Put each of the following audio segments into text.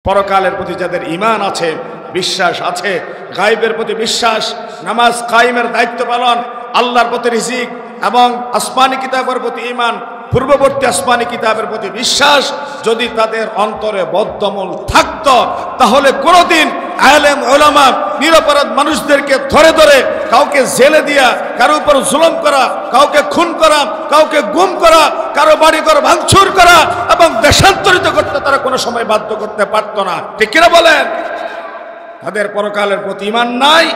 পরকালের প্রতি যাদের ঈমান আছে, বিশ্বাস আছে, গায়বের প্রতি বিশ্বাস, নামাজ কায়েমের দায়িত্ব পালন, আল্লাহর প্রতি রিজিক এবং আসমানি কিতাবের প্রতি ঈমান, পূর্ববর্তী আসমানি কিতাবের প্রতি বিশ্বাস যদি তাদের অন্তরে বদ্ধমূল থাকতো, তাহলে কোনোদিন আলেম উলামা নিরপরাধ মানুষদেরকে ধরে ধরে কাউকে জেলে দিয়া, কারো উপর জুলুম করা, কাউকে খুন করা, কাউকে গুম করা, কারো বাড়িঘর ভাঙচুর করা এবং দেশান্তরিত করতে তারা কোনো সময় বাধ্য করতে পারতো না। ঠিক কিনা বলেন? তাদের পরকালের প্রতি ঈমান নাই,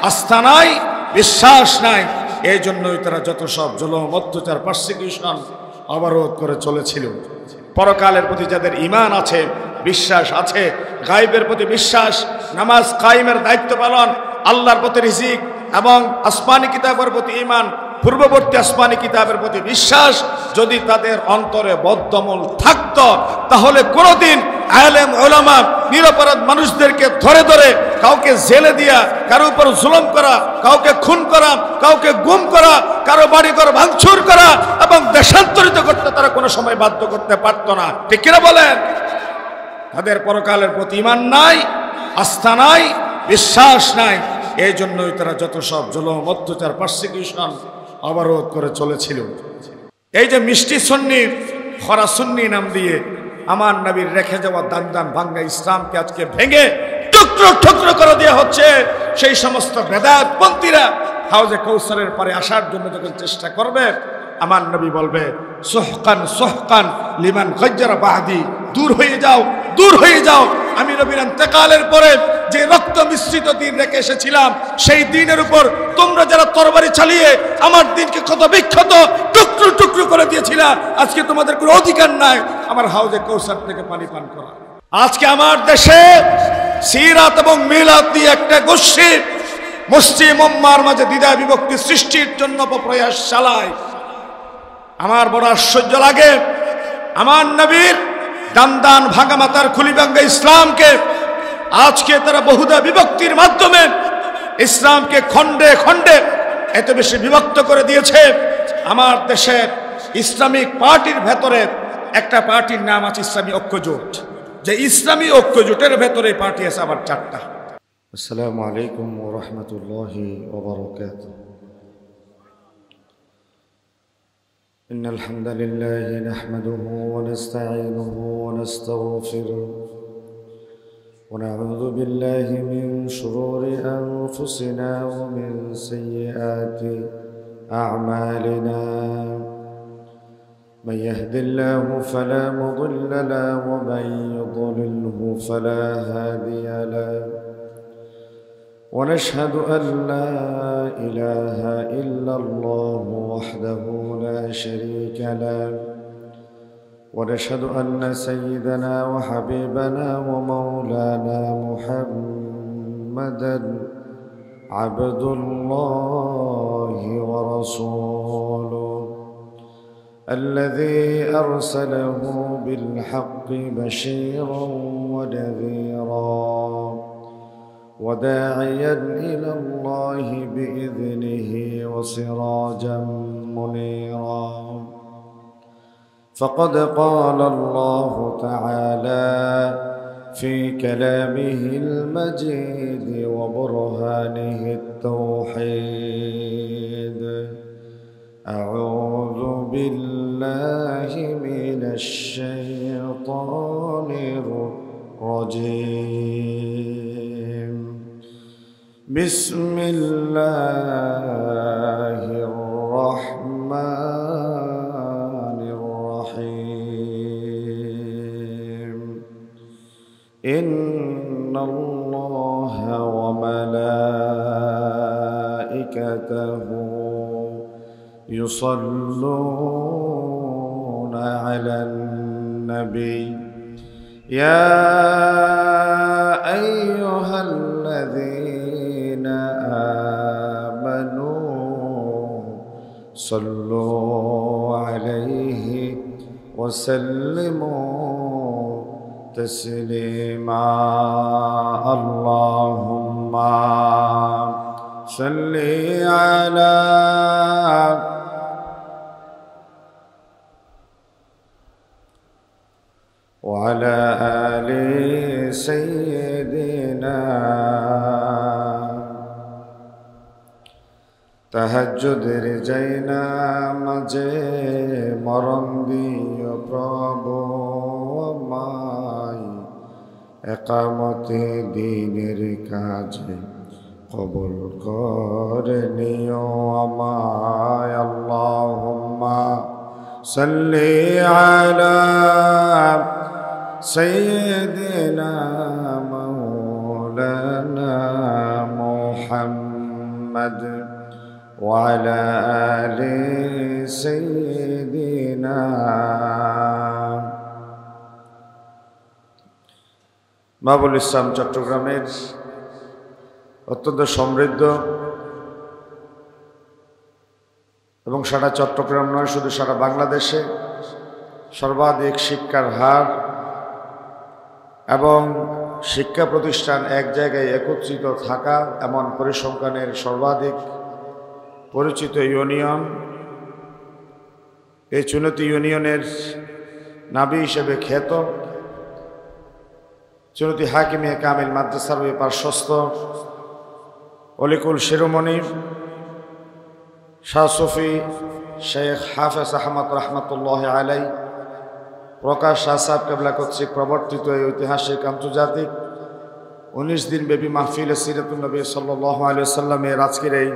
আস্থা নাই, বিশ্বাস নাই। এই জন্যই তারা যত সব জুলুম, অত্যাচার, পারসিকিউশন, অবরোধ করে চলেছিল। পরকালের প্রতি যাদের ঈমান আছে, বিশ্বাস আছে, গায়বের প্রতি বিশ্বাস, নামাজ কায়েমের দায়িত্ব পালন, আল্লাহর প্রতি রিজিক এবং আসমানি কিতাবের প্রতি ঈমান, পূর্ববর্তী আসমানি কিতাবের প্রতি বিশ্বাস যদি তাদের অন্তরে বদ্ধমূল থাকতো, তাহলে কোনোদিন আলেম উলামা নিরপরাধ মানুষদেরকে ধরে ধরে কাউকে জেলে দিয়া, কারো উপর জুলুম করা, কাউকে খুন করা, কাউকে গুম করা, কারো বাড়িঘর ভাঙচুর করা এবং দেশান্তরিত করতে তারা কোনো সময় বাধ্য করতে পারতো না। ঠিক কিনা বলেন? তাদের পরকালের প্রতি ঈমান নাই, আস্থা নাই, বিশ্বাস নাই। এই জন্যই তারা যত সব জুলুম, অত্যাচার, পারসিকিউশন, অবরোধ করে চলেছিল। এই যে মিষ্টি সুন্নি, খরা সুন্নি নাম দিয়ে আমার নবীর রেখে যাওয়া দান দান ভাঙ্গা ইসলামকে আজকে ভেঙে টুকরো টুকরো করে দেওয়া হচ্ছে। সেই সমস্ত বেদাতপন্থীরা হাউজে কৌসারের পারে আসার জন্য যখন চেষ্টা করবে, আমার নবী বলবে সুহকান সুহকান লিমান গাজ্জারা বাদি, দূর হয়ে যাও, দূর হয়ে যাও। আমি নবীর ইন্তেকালের পরে যে রক্ত মিশ্রিত দিন রেখে এসেছিলাম, সেই দিনের উপর তোমরা যারা তরবারি চালিয়ে আমার দিনকে ক্ষত বিক্ষত টুকরো টুকরো করে দিয়েছিল, আজকে তোমাদের কোনো অধিকার নাই আমার হাউজে কৌসার থেকে পানি পান করা। আজকে আমার দেশে সিরাত এবং মিলাদ নিয়ে একটা গোষ্ঠী মুসলিম উম্মার মাঝে দ্বিধা বিভক্তি সৃষ্টির জন্য প্রয়াস চালায়। আমার বড় আশ্চর্য লাগে, আমার নবীর দান দান ভাঙা মাতার খুলি ভাঙ্গা ইসলামকে আজকে তারা বহুদা বিভক্তির মাধ্যমে ইসলামকে খণ্ডে খণ্ডে এত বেশি বিভক্ত করে দিয়েছে। আমার দেশের ইসলামিক পার্টির ভেতরে একটা পার্টির নাম আছে ইসলামী ঐক্যজোট, যে ইসলামী ঐক্যজোটের ভেতরে পার্টি আছে আবার চারটা। আসসালামু আলাইকুম ওয়া রাহমাতুল্লাহি ওয়া বারাকাতুহু। ইন্নাল হামদালিল্লাহি নাহমাদুহু ওয়া নাস্তাঈনুহু ওয়া নাস্তাগফিরুহ ওয়া নাউযু বিল্লাহি মিন শুরুরি আনফুসিনা ওয়া মিন সাইয়্যাতি আ'মালিনা। من يهد الله فلا مضل له ومن يضلله فلا هادي له ونشهد أن لا إله إلا الله وحده لا شريك له ونشهد أن سيدنا وحبيبنا ومولانا محمدا عبد الله ورسوله الذي أرسله بالحق بشيرا ونذيرا وداعيا إلى الله بإذنه وسراجا منيرا. فقد قال الله تعالى في كلامه المجيد وبرهانه التوحيد: أعوذ بالله من الشيطان الرجيم. بسم الله الرحمن الرحيم. إن الله وملائكته يصلون على النبي يا أيها الذين آمنوا صلوا عليه وسلموا تسليما. اللهم صل على وعلى آل سيدنا তাহাজ্জুদের যাইনা মাঝে মরণ দিও প্রভু আমায় একামতে দিনের কাজে কবুল করে নিও আমায় আল্লাহুম্মা সাল্লি আলা সাইয়্যিদিনা মাওলানা মুহাম্মদ وعلى آل سيدنا মাহবুবুল ইসলাম চট্টগ্রামের অত্যন্ত সমৃদ্ধ এবং সারা চট্টগ্রাম নয়, শুধু সারা বাংলাদেশে সর্বাধিক শিক্ষার হার এবং শিক্ষা প্রতিষ্ঠান এক জায়গায় একত্রিত থাকা এমন পরিসংখ্যানের সর্বাধিক পরিচিত ইউনিয়ন, এই চুনতি ইউনিয়নের নাবি হিসেবে খ্যাত চুনতি হাকিমিয়া কামিল মাদ্রাসার ওই পার্শ্বস্থ অলিকুল শিরোমণি শাহ সুফি শেখ হাফেজ আহমদ রহমতুল্লাহ আলাই প্রকাশ শাহ সাহেব কেবলা কর্তৃক প্রবর্তিত এই ঐতিহাসিক আন্তর্জাতিক 19 দিনব্যাপী মাহফিল সিরাতুন নবী সাল্লাল্লাহু আলাইহি সাল্লামের আজকের এই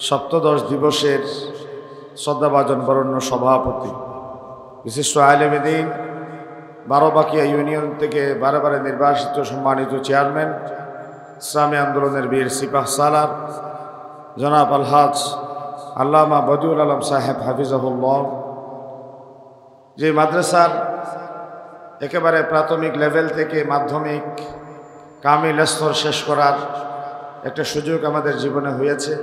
সপ্তদশ দিবসের শ্রদ্ধাভাজন বরণ্য সভাপতি, বিশিষ্ট আলেম দ্বীন বারোবাকিয়া ইউনিয়ন থেকে বারে নির্বাচিত সম্মানিত চেয়ারম্যান, ইসলামী আন্দোলনের বীর সিপাহ সালার জনাব আলহাজ আল্লামা বদিউল আলম সাহেব হাফিজাহুল্লাহ, যে মাদ্রাসার একেবারে প্রাথমিক লেভেল থেকে মাধ্যমিক কামিল স্তর শেষ করার একটা সুযোগ আমাদের জীবনে হয়েছে।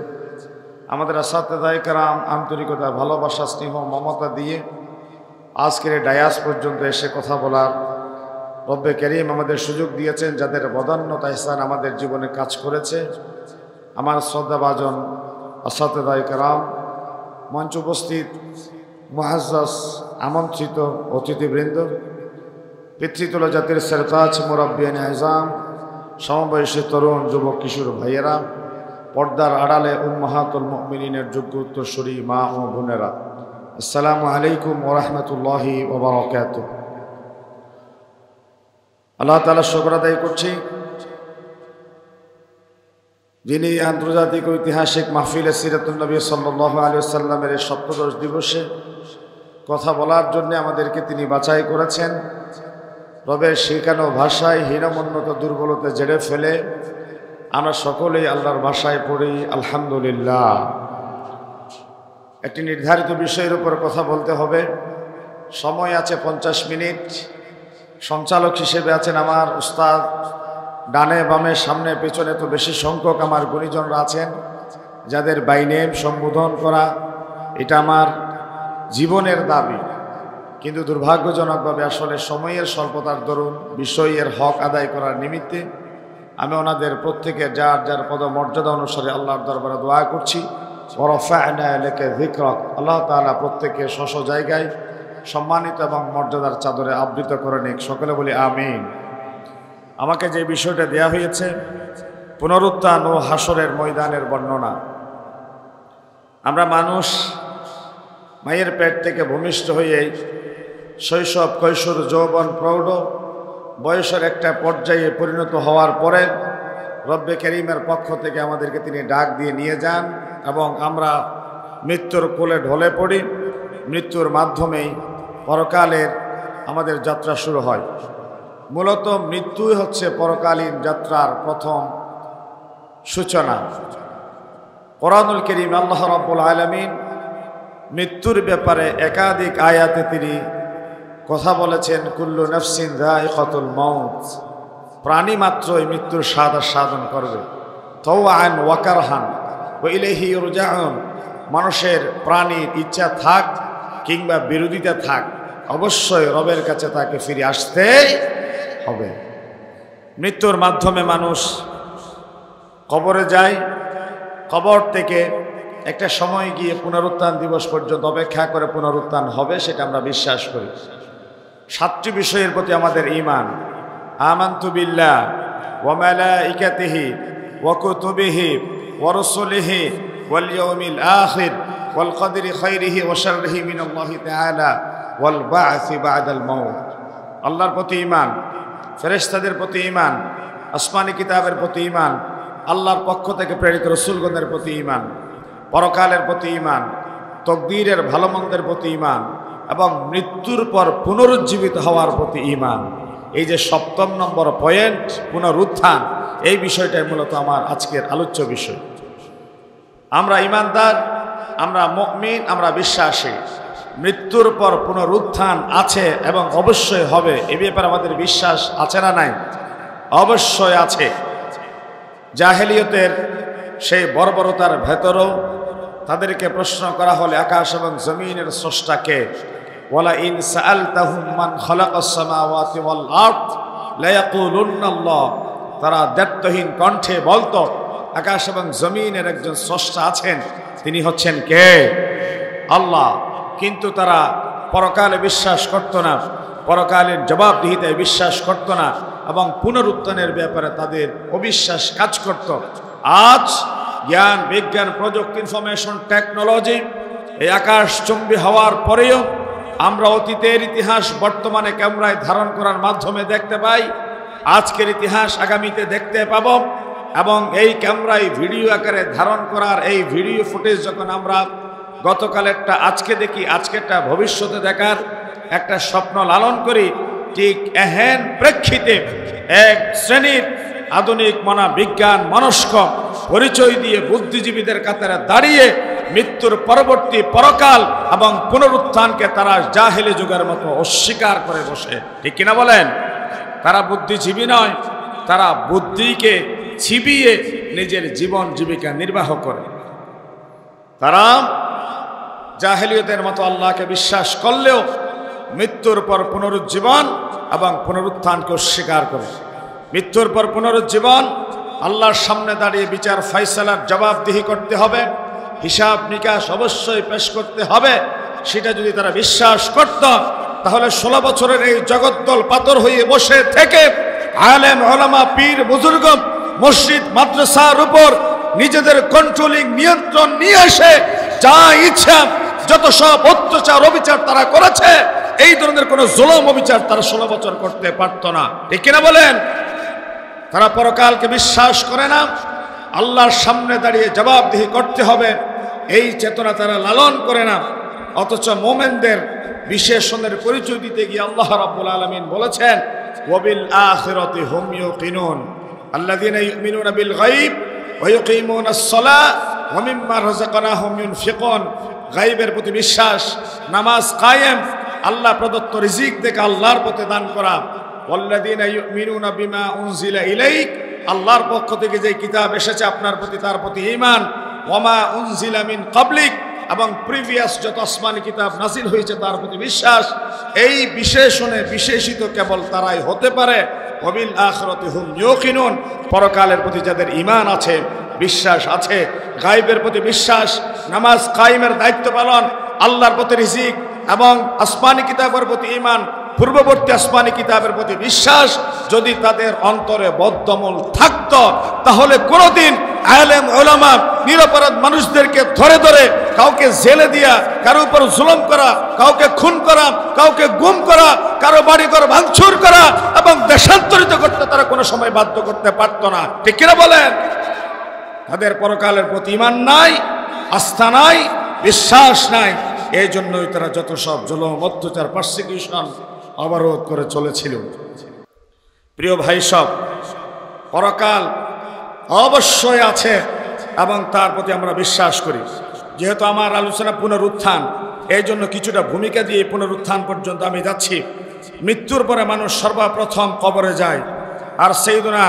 আমাদের আসাতেদায়ে কেরাম আন্তরিকতা, ভালোবাসা, স্নেহ, মমতা দিয়ে আজকের এই ডায়াস পর্যন্ত এসে কথা বলার রব্বে করিম আমাদের সুযোগ দিয়েছেন, যাদের বদান্যতা ইহসান আমাদের জীবনে কাজ করেছে। আমার শ্রদ্ধাভাজন আসাতেদায়ে কেরাম, মঞ্চ উপস্থিত মুআজ্জাজ আমন্ত্রিত অতিথিবৃন্দ, পিতৃতুল্য জাতির সেরতাজ মুরাব্বিয়ান আযম, সমবয়সী তরুণ যুবক কিশোর ভাইয়েরা, পর্দার আড়ালে উম্মাহাতুল মুমিনিনের যোগ্য উত্তরসূরি মা ও বোনেরা, আসসালামু আলাইকুম ওয়া রাহমাতুল্লাহি ওয়া বারাকাতুহু। আল্লাহ তাআলা শুকর আদায় করছি, যিনি আন্তর্জাতিক ঐতিহাসিক মাহফিলে সিরাতুন নবী সাল্লাল্লাহু আলাইহি ওয়াসাল্লামের এই সপ্তদশ দিবসে কথা বলার জন্য আমাদেরকে তিনি বাছাই করেছেন। রবের শেখানো ভাষায় হীনমন্যত দুর্বলতা জেড়ে ফেলে আমরা সকলেই আল্লাহর ভাষায় পড়ি আলহামদুলিল্লাহ। একটি নির্ধারিত বিষয়ের উপর কথা বলতে হবে, সময় আছে 50 মিনিট। সঞ্চালক হিসেবে আছেন আমার উস্তাদ, ডানে বামে সামনে পেছনে তো বেশি সংখ্যক আমার গুণীজনরা আছেন, যাদের বাই নেম সম্বোধন করা এটা আমার জীবনের দাবি। কিন্তু দুর্ভাগ্যজনকভাবে আসলে সময়ের স্বল্পতার দরুন বিষয়ের হক আদায় করার নিমিত্তে আমি ওনাদের প্রত্যেকের যার যার পদমর্যাদা অনুসারে আল্লাহর দরবারে দোয়া করছি। ওয়ারাফা'না লাকা যিকরাক, আল্লাহ তাআলা প্রত্যেকের স্ব জায়গায় সম্মানিত এবং মর্যাদার চাদরে আবৃত করে নিক, সকলে বলি আমিন। আমাকে যে বিষয়টা দেয়া হয়েছে পুনরুত্থান ও হাসরের ময়দানের বর্ণনা। আমরা মানুষ মায়ের পেট থেকে ভূমিষ্ঠ হয়ে শৈশব, কৈশোর, যৌবন, প্রৌঢ় বয়সের একটা পর্যায়ে পরিণত হওয়ার পরে রব্বে করিমের পক্ষ থেকে আমাদেরকে তিনি ডাক দিয়ে নিয়ে যান এবং আমরা মৃত্যুর কোলে ঢলে পড়ি। মৃত্যুর মাধ্যমেই পরকালের আমাদের যাত্রা শুরু হয়। মূলত মৃত্যুই হচ্ছে পরকালীন যাত্রার প্রথম সূচনা। কোরআনুল কারীম আল্লাহ রাব্বুল আলামিন মৃত্যুর ব্যাপারে একাধিক আয়াতে তিনি কথা বলেছেন, কুল্লু নাফসিন যায়িকাতুল মাউত, প্রাণী মাত্রই মৃত্যুর স্বাদ আস্বাদন করবে। তাওআন ওয়া কারহান ওয়া ইলাইহি ইরজাউন, মানুষের প্রাণীর ইচ্ছা থাক কিংবা বিরোধিতা থাক, অবশ্যই রবের কাছে তাকে ফিরে আসতেই হবে। মৃত্যুর মাধ্যমে মানুষ কবরে যায়, কবর থেকে একটা সময় গিয়ে পুনরুত্থান দিবস পর্যন্ত অপেক্ষা করে পুনরুত্থান হবে, সেটা আমরা বিশ্বাস করি। 7টি বিষয়ের প্রতি আমাদের ঈমান। আমানতু বিল্লাহ ওয়া মালাইকাতিহি ওয়া কুতুবিহি ওয়া রুসুলিহি ওয়াল ইয়াউমিল আখির ওয়াল কদরি খাইরিহি ওয়া শাররিহি মিনাল্লাহি তাআলা ওয়াল বা'সি বা'দাল মাউত। আল্লাহর প্রতি ঈমান, ফেরেশতাদের প্রতি ঈমান, আসমানি কিতাবের প্রতি ঈমান, আল্লাহর পক্ষ থেকে প্রেরিত রাসূলগণের প্রতি ঈমান, পরকালের প্রতি ঈমান, তকদীরের ভালো মন্দের প্রতি ঈমান এবং মৃত্যুর পর পুনরুজ্জীবিত হওয়ার প্রতি ঈমান। এই যে 7 নম্বর পয়েন্ট, পুনরুত্থান, এই বিষয়টাই মূলত আমার আজকের আলোচ্য বিষয়। আমরা ঈমানদার, আমরা মুমিন, আমরা বিশ্বাসী মৃত্যুর পর পুনরুত্থান আছে এবং অবশ্যই হবে। এ ব্যাপারে আমাদের বিশ্বাস আছে না নাই? অবশ্যই আছে। জাহেলিয়তের সেই বর্বরতার ভেতরেও তাদেরকে প্রশ্ন করা হলে আকাশ এবং জমিনের স্রষ্টাকে, ওয়ালা ইন সাআলতাহুম মান খালাকাস সামাওয়াতি ওয়াল আরদ লা ইয়াকুলুন্নাল্লাহ, তারা দ্ব্যর্থহীন কণ্ঠে বলতো আকাশ এবং জমিনের একজন স্রষ্টা আছেন, তিনি হচ্ছেন কে? আল্লাহ। কিন্তু তারা পরকালে বিশ্বাস করত না, পরকালের জবাবদিহিতায় বিশ্বাস করত না এবং পুনরুত্থানের ব্যাপারে তাদের অবিশ্বাস কাজ করত। আজ জ্ঞান, বিজ্ঞান, প্রযুক্তি, ইনফরমেশন টেকনোলজি এই আকাশচুম্বী হওয়ার পরেও আমরা অতীতের ইতিহাস বর্তমানে ক্যামেরায় ধারণ করার মাধ্যমে দেখতে পাই, আজকের ইতিহাস আগামীতে দেখতে পাব। এবং এই ক্যামেরায় ভিডিও আকারে ধারণ করার এই ভিডিও ফুটেজ যখন আমরা গতকালেরটা আজকে দেখি, আজকেরটা ভবিষ্যতে দেখার একটা স্বপ্ন লালন করি, ঠিক এহেন প্রেক্ষিতে এক শ্রেণীর আধুনিক মনা বিজ্ঞান মনস্ক পরিচয় দিয়ে বুদ্ধিজীবীদের কাতারে দাঁড়িয়ে মৃত্যুর পরবর্তী পরকাল এবং পুনরুত্থানকে তারা জাহেলি যুগের মতো অস্বীকার করে বসে। ঠিক কিনা বলেন? তারা বুদ্ধিজীবী নয়, তারা বুদ্ধিকে ছিবিয়ে নিজের জীবন জীবিকা নির্বাহ করে। তারা জাহেলিয়তের মতো আল্লাহকে বিশ্বাস করলেও মৃত্যুর পর পুনরুজ্জীবন এবং পুনরুত্থানকে অস্বীকার করে। মৃত্যুর পর পুনরুজ্জীবন, আল্লাহর সামনে দাঁড়িয়ে বিচার ফয়সালার জবাবদিহি করতে হবে, হিসাব নিকাশ অবশ্যই পেশ করতে হবে। সেটা যদি তারা বিশ্বাস করত, তাহলে 16 বছরের এই জগদ্দল পাথর হয়ে বসে থেকে আলেম, ওলামা, পীর, বুজুর্গ, মসজিদ, মাদ্রাসার উপর নিজেদের কন্ট্রোলিং, নিয়ন্ত্রণ নিয়ে এসে যা ইচ্ছা যত সব অত্যাচার অবিচার তারা করেছে, এই ধরনের কোনো জুলুম অবিচার তারা 16 বছর করতে পারত না। ঠিক কিনা বলেন? তারা পরকালকে বিশ্বাস করে না, আল্লাহর সামনে দাঁড়িয়ে জবাবদিহি করতে হবে, এই চেতনা তারা লালন করে না। অথচ মোমেনদের বিশেষণের পরিচয় দিতে গিয়ে আল্লাহ রাব্বুল আলামিন বলেছেন, ওয়াবিল আখিরাতি হুম ইউকিনুন আল্লাযীনা ইউমিনুনা বিল গায়ব ওয়া ইউকিমুনাস সালাহ ওয়া মিম্মা রাযাকনাহুম ইউনফিকুন। গায়বের প্রতি বিশ্বাস, নামাজ কায়েম, আল্লাহ প্রদত্ত রিজিক থেকে আল্লাহর পথে দান করা। ওয়াল্লাযীনা ইউমিনুনা বিমা উনজিলা ইলাইক, আল্লাহর পক্ষ থেকে যে কিতাব এসেছে আপনার প্রতি, তার প্রতি ঈমান। ওয়ামা উনজিলা মিন ক্বাবলিক, এবং প্রিভিয়াস যত আসমানি কিতাব নাজিল হয়েছে তার প্রতি বিশ্বাস। এই বিশেষণে বিশেষিত কেবল তারাই হতে পারে। ওয়াবিল আখিরাতি হুম ইউকিনুন, পরকালের প্রতি যাদের ঈমান আছে, বিশ্বাস আছে, গায়বের প্রতি বিশ্বাস, নামাজ কায়েমের দায়িত্ব পালন, আল্লাহর প্রতি রিজিক এবং আসমানি কিতাবের প্রতি ঈমান, পূর্ববর্তী আসমানি কিতাবের প্রতি বিশ্বাস যদি তাদের অন্তরে বদ্ধমূল থাকত, তাহলে কোনোদিন আলেম, ওলামা, নিরপরাধ মানুষদেরকে ধরে ধরে কাউকে জেলে দিয়া, কারো উপর জুলুম করা, কাউকে খুন করা, কাউকে গুম করা, কারো বাড়িঘর ভাঙচুর করা এবং দেশান্তরিত করতে তারা কোনো সময় বাধ্য করতে পারত না। ঠিক কিনা বলেন? তাদের পরকালের প্রতি ঈমান নাই, আস্থা নাই, বিশ্বাস নাই। এই জন্যই তারা যত সব জুলুম, অত্যাচার, পারসিকিউশন অবরোধ করে চলেছিল। প্রিয় ভাই সব, পরকাল অবশ্যই আছে এবং তার প্রতি আমরা বিশ্বাস করি। যেহেতু আমার আলোচনা পুনরুত্থান, এই জন্য কিছুটা ভূমিকা দিয়ে পুনরুত্থান পর্যন্ত আমি যাচ্ছি। মৃত্যুর পরে মানুষ সর্বপ্রথম কবরে যায়। আর সাইয়্যিদুনা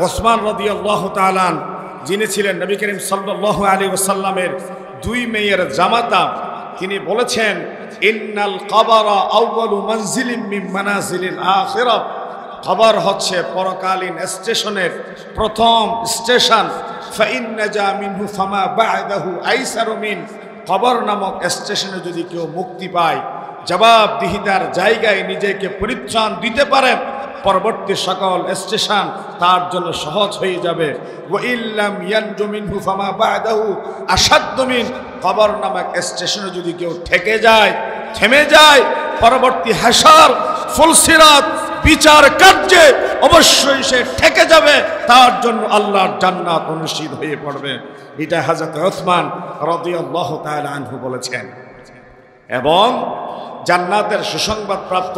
ওসমান রাদিয়াল্লাহু তাআলা আনহু, যিনি ছিলেন নবী করিম সাল্লাল্লাহু আলাইহি ওয়াসাল্লামের 2 মেয়ের জামাতা, তিনি বলেছেন, ইন্নাল কবরা আউয়ালু মানজিলিন মিন মানাজিলিল আখিরাহ, কবর হচ্ছে পরকালীন স্টেশনের প্রথম স্টেশন। ফাইন নাজা মিনহু ফামা বা'দাহু আইসারু মিন, কবর নামক স্টেশনে যদি কেউ মুক্তি পায়, জবাবদিহিতার জায়গায় নিজেকে পরিত্রাণ দিতে পারে, পরবর্তী সকল স্টেশন তার জন্য সহজ হয়ে যাবে। ওয়া ইল্লাম ইয়ানজু মিনহু ফামা বা'দাহু আশাদ্দু মিন, কবর নামক স্টেশনে যদি কেউ ঠেকে যায়, থেমে যায়, পরবর্তী হাসর ফুলসিরাত বিচার কার্যে অবশ্যই সে ঠেকে যাবে, তার জন্য আল্লাহর জান্নাত অনুষ্ঠিত হয়ে পড়বে। এটা হযরত উসমান রাদিয়াল্লাহু তাআলা আনহু বলেছেন। এবং জান্নাতের সুসংবাদ প্রাপ্ত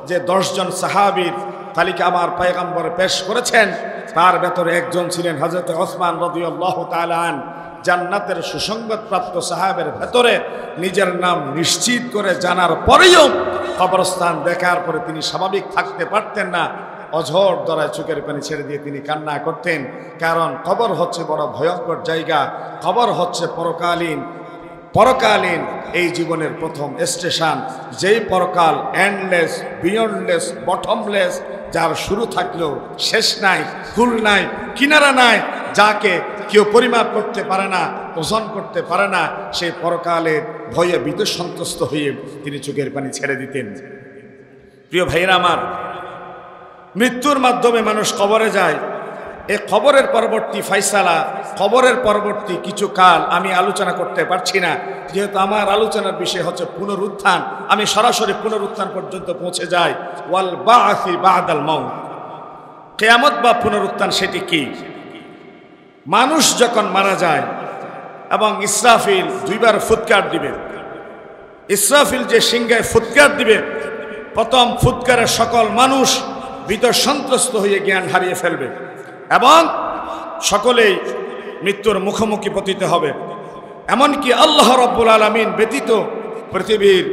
যে 10 জন সাহাবীর তালিকা আমার পয়গম্বর পেশ করেছেন, তার ভেতরে একজন ছিলেন হযরত উসমান রাদিয়াল্লাহু তাআলা আনহু। জান্নাতের সুসংবাদ প্রাপ্ত সাহাবের ভেতরে নিজের নাম নিশ্চিত করে জানার পরেও কবরস্থান দেখার পরে তিনি স্বাভাবিক থাকতে পারতেন না, অঝোর দ্বারায় চোখের পানি ছেড়ে দিয়ে তিনি কান্না করতেন। কারণ কবর হচ্ছে বড় ভয়ঙ্কর জায়গা, কবর হচ্ছে পরকালীন এই জীবনের প্রথম স্টেশন, যেই পরকাল এন্ডলেস, বিয়ন্ডলেস, বটমলেস, যার শুরু থাকলেও শেষ নাই, কুল নাই, কিনারা নাই, যাকে কেউ পরিমাপ করতে পারে না, ওজন করতে পারে না, সেই পরকালের ভয়ে ভীত সন্ত্রস্ত হয়ে তিনি চোখের পানি ছেড়ে দিতেন। প্রিয় ভাইরা আমার, মৃত্যুর মাধ্যমে মানুষ কবরে যায়। এই কবরের পরবর্তী ফাইসালা, কবরের পরবর্তী কিছু কাল আমি আলোচনা করতে পারছি না, যেহেতু আমার আলোচনার বিষয় হচ্ছে পুনরুত্থান। আমি সরাসরি পুনরুত্থান পর্যন্ত পৌঁছে যাই। ওয়াল বা'সি বা'দাল মাউত, কিয়ামত বা পুনরুত্থান সেটি কি? মানুষ যখন মারা যায় এবং ইসরাফিল 2 বার ফুৎকার দিবে, ইসরাফিল যে সিংহায় ফুৎকার দিবে, প্রথম ফুৎকারে সকল মানুষ ভীত সন্ত্রস্ত হয়ে জ্ঞান হারিয়ে ফেলবে এবং সকলেই মৃত্যুর মুখোমুখি পতিত হবে। এমনকি আল্লাহ রাব্বুল আলামিন ব্যতীত পৃথিবীর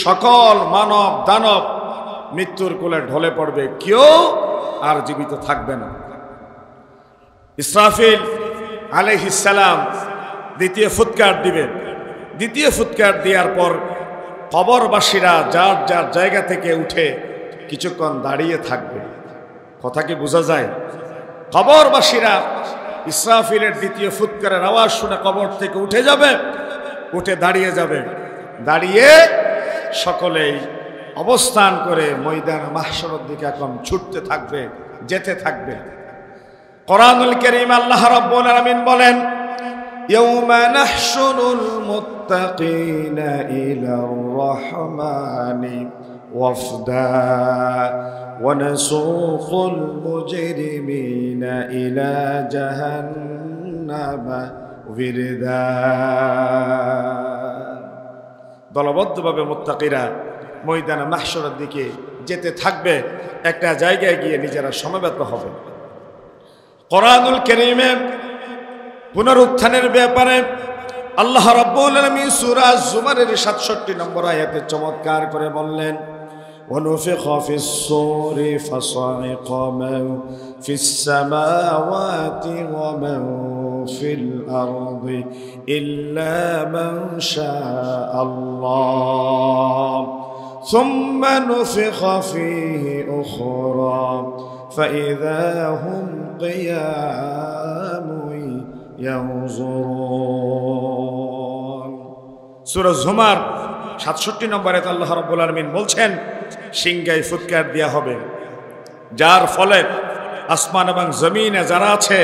সকল মানব দানব মৃত্যুর কোলে ঢলে পড়বে, কেউ আর জীবিত থাকবে না। ইসরাফিল আলাইহিস সালাম দ্বিতীয় ফুৎকার দিবে। দ্বিতীয় ফুৎকার দেওয়ার পর কবরবাসীরা যার যার জায়গা থেকে উঠে কিছুক্ষণ দাঁড়িয়ে থাকবে। কথা কি বোঝা যায়? কবরবাসীরা ইসরাফিলের দ্বিতীয় ফুৎকারের আওয়াজ শুনে কবর থেকে উঠে যাবে, উঠে দাঁড়িয়ে যাবে। দাঁড়িয়ে সকলেই অবস্থান করে ময়দান মাহশরের দিকে এখন ছুটতে থাকবে, যেতে থাকবে। কোরআনুল কারীম আল্লাহ রাব্বুল আলামিন বলেন, ইয়াউমা নাহশুরুল মুত্তাকিনা ইলার রাহমানি ওয়াফদা ওয়া নাসুকুল মুজরিমিনা ইলা জাহান্নামা বিরদা। দলবদ্ধভাবে মুত্তাকিরা ময়দানে মাহশরের দিকে যেতে থাকবে, একটা জায়গায় গিয়ে নিজেরা সমবেত হবে। কোরআনুল কারীমে পুনরুত্থানের ব্যাপারে আল্লাহ রাব্বুল আলামিন সূরা জুমারের 67 নম্বর আয়াতে চমৎকার করে বললেন, ওয়ানুফিখা ফিস সূরি ফাসাইকা মান ফিস সামাওয়াতি ওয়া মান ফিল আরদি ইল্লা মান শাআল্লাহ সুম্মা নুফিখা ফীহি উখরা ফাইযা হুম কিয়ামুন ইয়ানজুরুন। সূরা জুমার 67 নম্বর আয়াতে আল্লাহ রাব্বুল আলামিন বলছেন, সিংহায় ফুৎকার দেয়া হবে, যার ফলে আসমান এবং জমিনে যারা আছে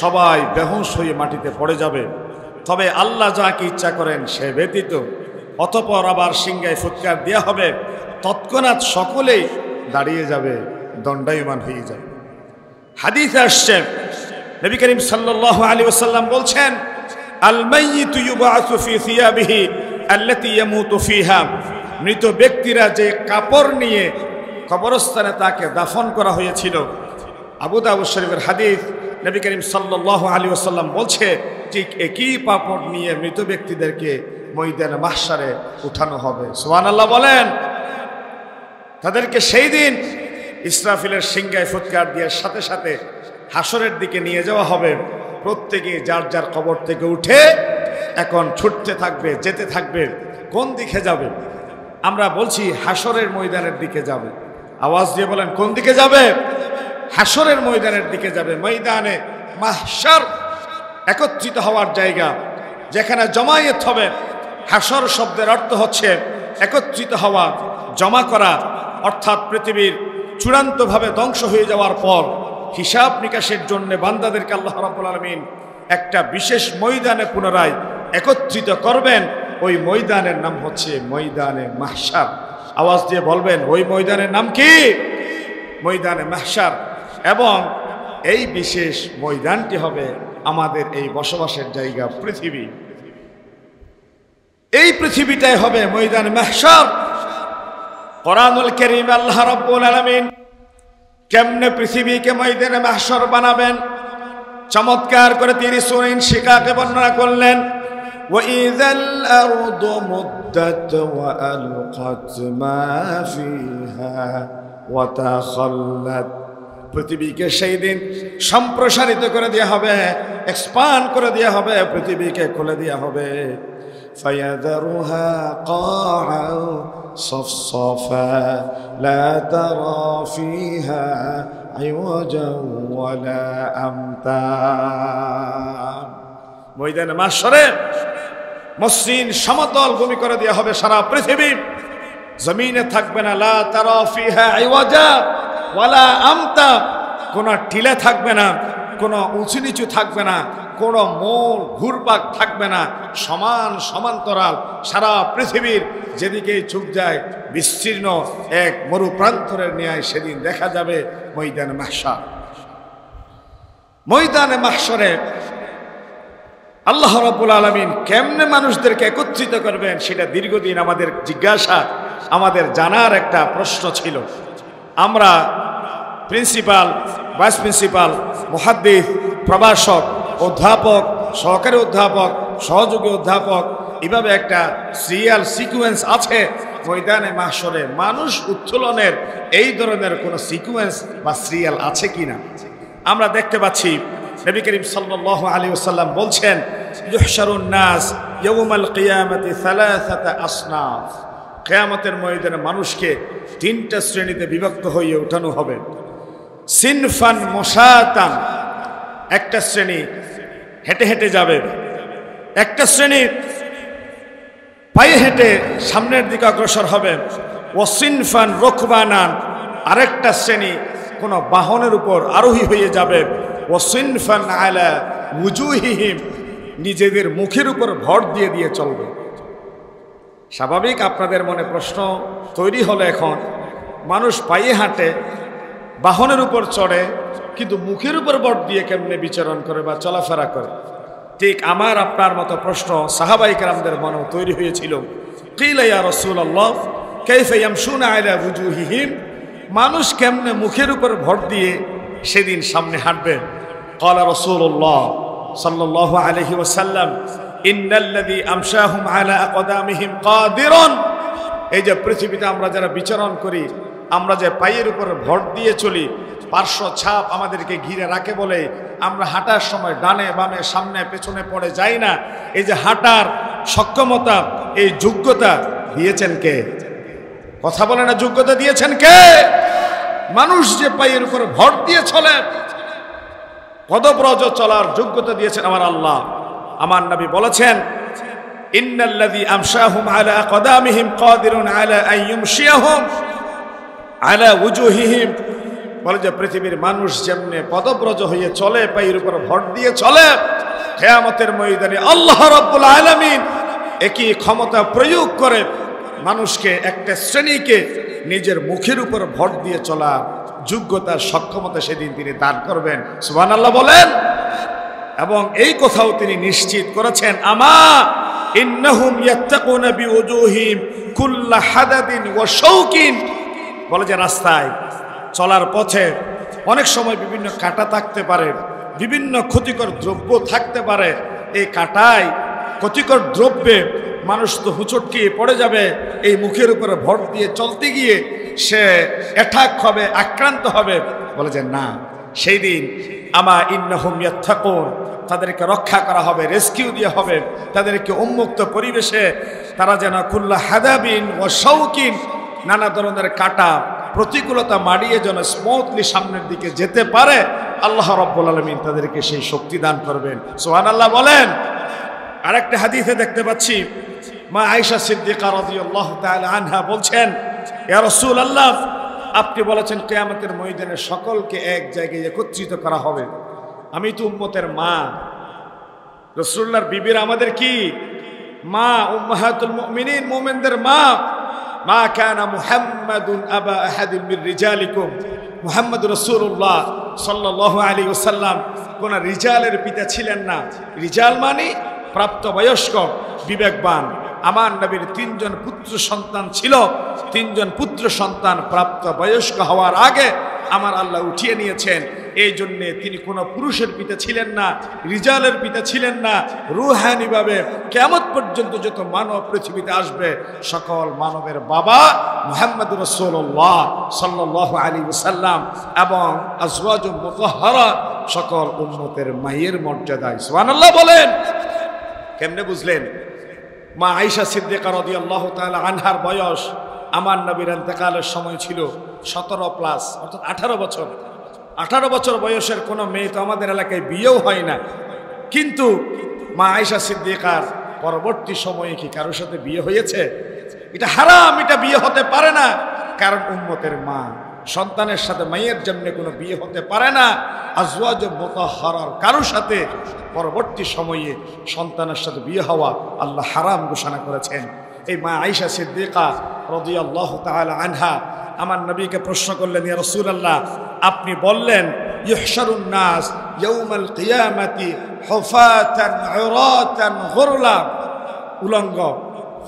সবাই বেহুশ হয়ে মাটিতে পড়ে যাবে, তবে আল্লাহ যাকে ইচ্ছা করেন সে ব্যতীত। অতঃপর আবার সিংহায় ফুৎকার দেয়া হবে, তৎক্ষণাৎ সকলেই দাঁড়িয়ে যাবে, দণ্ডায়মান হয়ে যাবে। হাদিসে আসছে, নবী করিম সাল্লাল্লাহু আলাইহি ওয়াসাল্লাম বলছেন, আল মাইয়িতু ইউবআসু ফি সিয়াবিহি আল্লাতী ইয়ামুতু ফিহা। মৃত ব্যক্তিরা যে কাপড় নিয়ে কবরস্থানে তাকে দাফন করা হয়েছিল, আবু দাউদ শরীফের হাদিস, নবী করিম সাল্লাল্লাহু আলাইহি ওয়াসাল্লাম বলছে, ঠিক একই কাপড় নিয়ে মৃত ব্যক্তিদেরকে ময়দানে মাহশারে উঠানো হবে। সুবহানাল্লাহ বলেন। তাদেরকে সেই দিন ইসরাফিলের সিংহায় ফুৎকার দেওয়ার সাথে সাথে হাসরের দিকে নিয়ে যাওয়া হবে। প্রত্যেকে যার যার কবর থেকে উঠে এখন ছুটতে থাকবে, যেতে থাকবে। কোন দিকে যাবে? আমরা বলছি হাসরের ময়দানের দিকে যাবে। আওয়াজ দিয়ে বলেন, কোন দিকে যাবে? হাসরের ময়দানের দিকে যাবে। ময়দানে মাহশর একত্রিত হওয়ার জায়গা, যেখানে জমায়েত হবে। হাসর শব্দের অর্থ হচ্ছে একত্রিত হওয়া, জমা করা, অর্থাৎ পৃথিবীর চূড়ান্তভাবে ধ্বংস হয়ে যাওয়ার পর হিসাব নিকাশের জন্য বান্দাদেরকে আল্লাহ রাব্বুল আলামিন একটা বিশেষ ময়দানে পুনরায় একত্রিত করবেন। ওই ময়দানের নাম হচ্ছে ময়দানে মাহশার। আওয়াজ দিয়ে বলবেন, ওই ময়দানের নাম কি? ময়দানে মাহশার। এবং এই বিশেষ ময়দানটি হবে আমাদের এই বসবাসের জায়গা পৃথিবী। এই পৃথিবীটাই হবে ময়দানে মাহশার। কোরআনুল কারীম আল্লাহ রাব্বুল আলামিন কেমনে পৃথিবীকে ময়দানে মাহশার বানাবেন চমৎকার করে তিনি সূরা ইনশিকাকে বর্ণনা করলেন। وَإِذَا الْأَرْضُ مُدَّتْ وَأَلْقَتْ مَا فِيهَا وَتَخَلَّتْ। পৃথিবীকে সেই দিন সম্প্রসারিত করে দেওয়া হবে, এক্সপান্ড করে দেওয়া হবে, পৃথিবীকে খুলে দেওয়া হবে। فَيَذَرُهَا قَاعًا صَفْصَفًا لَا تَرَى فِيهَا عِوَجًا وَلَا أَمْتًا। ময়দানে মাহশরে মসৃণ সমতল ভূমি করে দেওয়া হবে সারা পৃথিবী। জমিনে থাকবে না লা তারা ফিহা ইওয়াজা ওয়ালা আমতা, কোনো টিলা থাকবে না, কোনো উঁচু নিচু থাকবে না, কোনো মোড় ঘুরপাক থাকবে না, সমান সমান্তরাল সারা পৃথিবীর যেদিকেই চোখ যায় বিস্তীর্ণ এক মরুপ্রান্তরের ন্যায় সেদিন দেখা যাবে ময়দানে মাহশর। ময়দানে মাহশরে আল্লাহ রাব্বুল আলামিন কেমনে মানুষদেরকে একত্রিত করবেন সেটা দীর্ঘদিন আমাদের জিজ্ঞাসা, আমাদের জানার একটা প্রশ্ন ছিল। আমরা প্রিন্সিপাল, ভাইস প্রিন্সিপাল, মুহাদ্দিস, প্রভাষক, অধ্যাপক, সহকারী অধ্যাপক, সহযোগী অধ্যাপক, এভাবে একটা সিরিয়াল সিকুয়েন্স আছে। ময়দানে মাহশরে মানুষ উত্তোলনের এই ধরনের কোনো সিকুয়েন্স বা সিরিয়াল আছে কিনা আমরা দেখতে পাচ্ছি। নবী করিম সাল্লাল্লাহু আলাইহি ওয়াসাল্লাম বলছেন, ইউহশারুন নাস ইয়াউমাল কিয়ামাতি সালাসাতা আসনাফ। কিয়ামতের ময়দানে মানুষকে তিনটা শ্রেণীতে বিভক্ত হয়ে ওঠানো হবে। সিনফান মুশাতান, একটা শ্রেণী হেঁটে হেঁটে যাবে, একটা শ্রেণী পায়ে হেঁটে সামনের দিকে অগ্রসর হবে। ওয়াসিনফান রুকবানান, আরেকটা শ্রেণী কোনো বাহনের উপর আরোহী হয়ে যাবে। ওয়াসিনফান আলা উজুহিহিম, নিজেদের মুখের উপর ভর দিয়ে দিয়ে চলবে। স্বাভাবিক আপনাদের মনে প্রশ্ন তৈরি হলো, এখন মানুষ পায়ে হাঁটে, বাহনের উপর চড়ে, কিন্তু মুখের উপর ভর দিয়ে কেমনে বিচরণ করে বা চলাফেরা করে? ঠিক আমার আপনার মতো প্রশ্ন সাহাবায়ে কেরামদের মনেও তৈরি হয়েছিল। কিলা ইয়া রাসূলুল্লাহ কাইফা ইয়ামশুনা আলা উজুহিহিম, মানুষ কেমনে মুখের উপর ভর দিয়ে সেদিন সামনে হাঁটবে? ক্বালা রাসূলুল্লাহ সাল্লাল্লাহু আলাইহি ওয়াসাল্লাম ইন্নাল্লাযী আমশাহুম আলা আকদামিহিম কাদিরুন। এই যে পৃথিবীতে আমরা যারা বিচরণ করি, আমরা যে পায়ের উপর ভর দিয়ে চলি, পার্শ্ব ছাপ আমাদেরকে ঘিরে রাখে বলে আমরা হাঁটার সময় ডানে বামে সামনে পেছনে পড়ে যাই না। এই যে হাঁটার সক্ষমতা, এই যোগ্যতা দিয়েছেন কে? কথা বলে না, যোগ্যতা দিয়েছেন কে? মানুষ যে পায়ের উপর ভর দিয়ে চলে, পদব্রজ চলার যোগ্যতা দিয়েছেন আমার আল্লাহ। আমার নবী বলেছেন, ইন্নাল্লাযী আমশাহুম আলা আকদামিহিম কাদিরুন আলা আন ইউমশিয়াহুম আলা উজুহিহিম, বলে যে পৃথিবীর মানুষ যেমনে পদব্রজ হয়ে চলে, পায়ের উপর ভর দিয়ে চলে, কিয়ামতের ময়দানে আল্লাহ রাব্বুল আলামিন একই ক্ষমতা প্রয়োগ করে মানুষকে, একটা শ্রেণীকে নিজের মুখের উপর ভর দিয়ে চলার যোগ্যতার সক্ষমতা সেদিন তিনি দান করবেন। সুবহানাল্লাহ বলেন। এবং এই কথাও তিনি নিশ্চিত করেছেন, আমা ইন্নাহুম ইয়াত্তাকুনা বিউজুহিম কুল্লা হাদাদিন ওয়া শাওকিন, বলে যে রাস্তায় চলার পথে অনেক সময় বিভিন্ন কাঁটা থাকতে পারে, বিভিন্ন ক্ষতিকর দ্রব্য থাকতে পারে। এই কাঁটায় ক্ষতিকর দ্রব্যে মানুষ তো হুচটকিয়ে পড়ে যাবে। এই মুখের উপরে ভর দিয়ে চলতে গিয়ে সে অ্যাটাক হবে, আক্রান্ত হবে। বলে যে না, সেই দিন আমা ইন্নাহুম ইয়াত্তাকুন, তাদেরকে রক্ষা করা হবে, রেস্কিউ দেওয়া হবে, তাদেরকে উন্মুক্ত পরিবেশে তারা যেন কুল্লা হাদাবিন ওয়া শাওকিন, নানা ধরনের কাঁটা প্রতিকূলতা মাড়িয়ে যেন স্মুথলি সামনের দিকে যেতে পারে। আল্লাহ রাব্বুল আলামিন তাদেরকে সেই শক্তি দান করবেন। সুবহানাল্লাহ বলেন। আরেকটা হাদিসে দেখতে পাচ্ছি, মা আয়েশা সিদ্দিকা রাদিয়াল্লাহু তাআলা আনহা বলছেন, ইয়া রাসূলুল্লাহ আপনি বলেছেন কিয়ামতের ময়দানে সকলকে এক জায়গায় একত্রিত করা হবে। আমি তো উম্মতের মা, রাসূলুল্লাহর বিবিরা আমাদের কি মা, উম্মাহাতুল মুমিনিন, মুমিনদের মা। মা কানা মুহাম্মাদুন আবা আহাদিন মির রিজালিকুম, মুহাম্মদ রাসূলুল্লাহ সাল্লাল্লাহু আলাইহি ওয়াসাল্লাম কোন রিজালের পিতা ছিলেন না। রিজাল মানে প্রাপ্তবয়স্ক, বিবেকবান। আমার নবীর 3 জন পুত্র সন্তান ছিল। 3 জন পুত্র সন্তান প্রাপ্তবয়স্ক হওয়ার আগে আমার আল্লাহ উঠিয়ে নিয়েছেন। এই জন্যে তিনি কোনো পুরুষের পিতা ছিলেন না, রিজালের পিতা ছিলেন না। রুহানিভাবে কিয়ামত পর্যন্ত যত মানব পৃথিবীতে আসবে সকল মানবের বাবা মুহাম্মদ রাসূলুল্লাহ সাল্লাল্লাহু আলাইহি ওয়াসাল্লাম এবং আজওয়াজ মুতাহহারা সকল উম্মতের মায়ের মর্যাদায়। সুবহানাল্লাহ বলেন। কেমনে বুঝলেন? মা আয়েশা সিদ্দিকা রাদিয়াল্লাহু তাআলা আনহার বয়স আমার নবীর ইন্তেকালের সময় ছিল 17+, অর্থাৎ 18 বছর। 18 বছর বয়সের কোনো মেয়ে তো আমাদের এলাকায় বিয়েও হয় না। কিন্তু মা আয়েশা সিদ্দিকার পরবর্তী সময়ে কি কারোর সাথে বিয়ে হয়েছে? এটা হারাম, এটা বিয়ে হতে পারে না। কারণ উম্মতের মা, সন্তানের সাথে মায়ের জন্য কোনো বিয়ে হতে পারে না। আজওয়াজ মুতাহহারার কারোর সাথে পরবর্তী সময়ে সন্তানের সাথে বিয়ে হওয়া আল্লাহ হারাম ঘোষণা করেছেন। এই মা আয়েশা সিদ্দিকা রাদিয়াল্লাহু তাআলা আনহা আমার নবীকে প্রশ্ন করলেন, ইয়া রাসূলুল্লাহ, আপনি বললেন ইউহশারুন নাস ইয়াউমাল কিয়ামাতি হুফাতান উরাতান গুরলা, উলঙ্গ,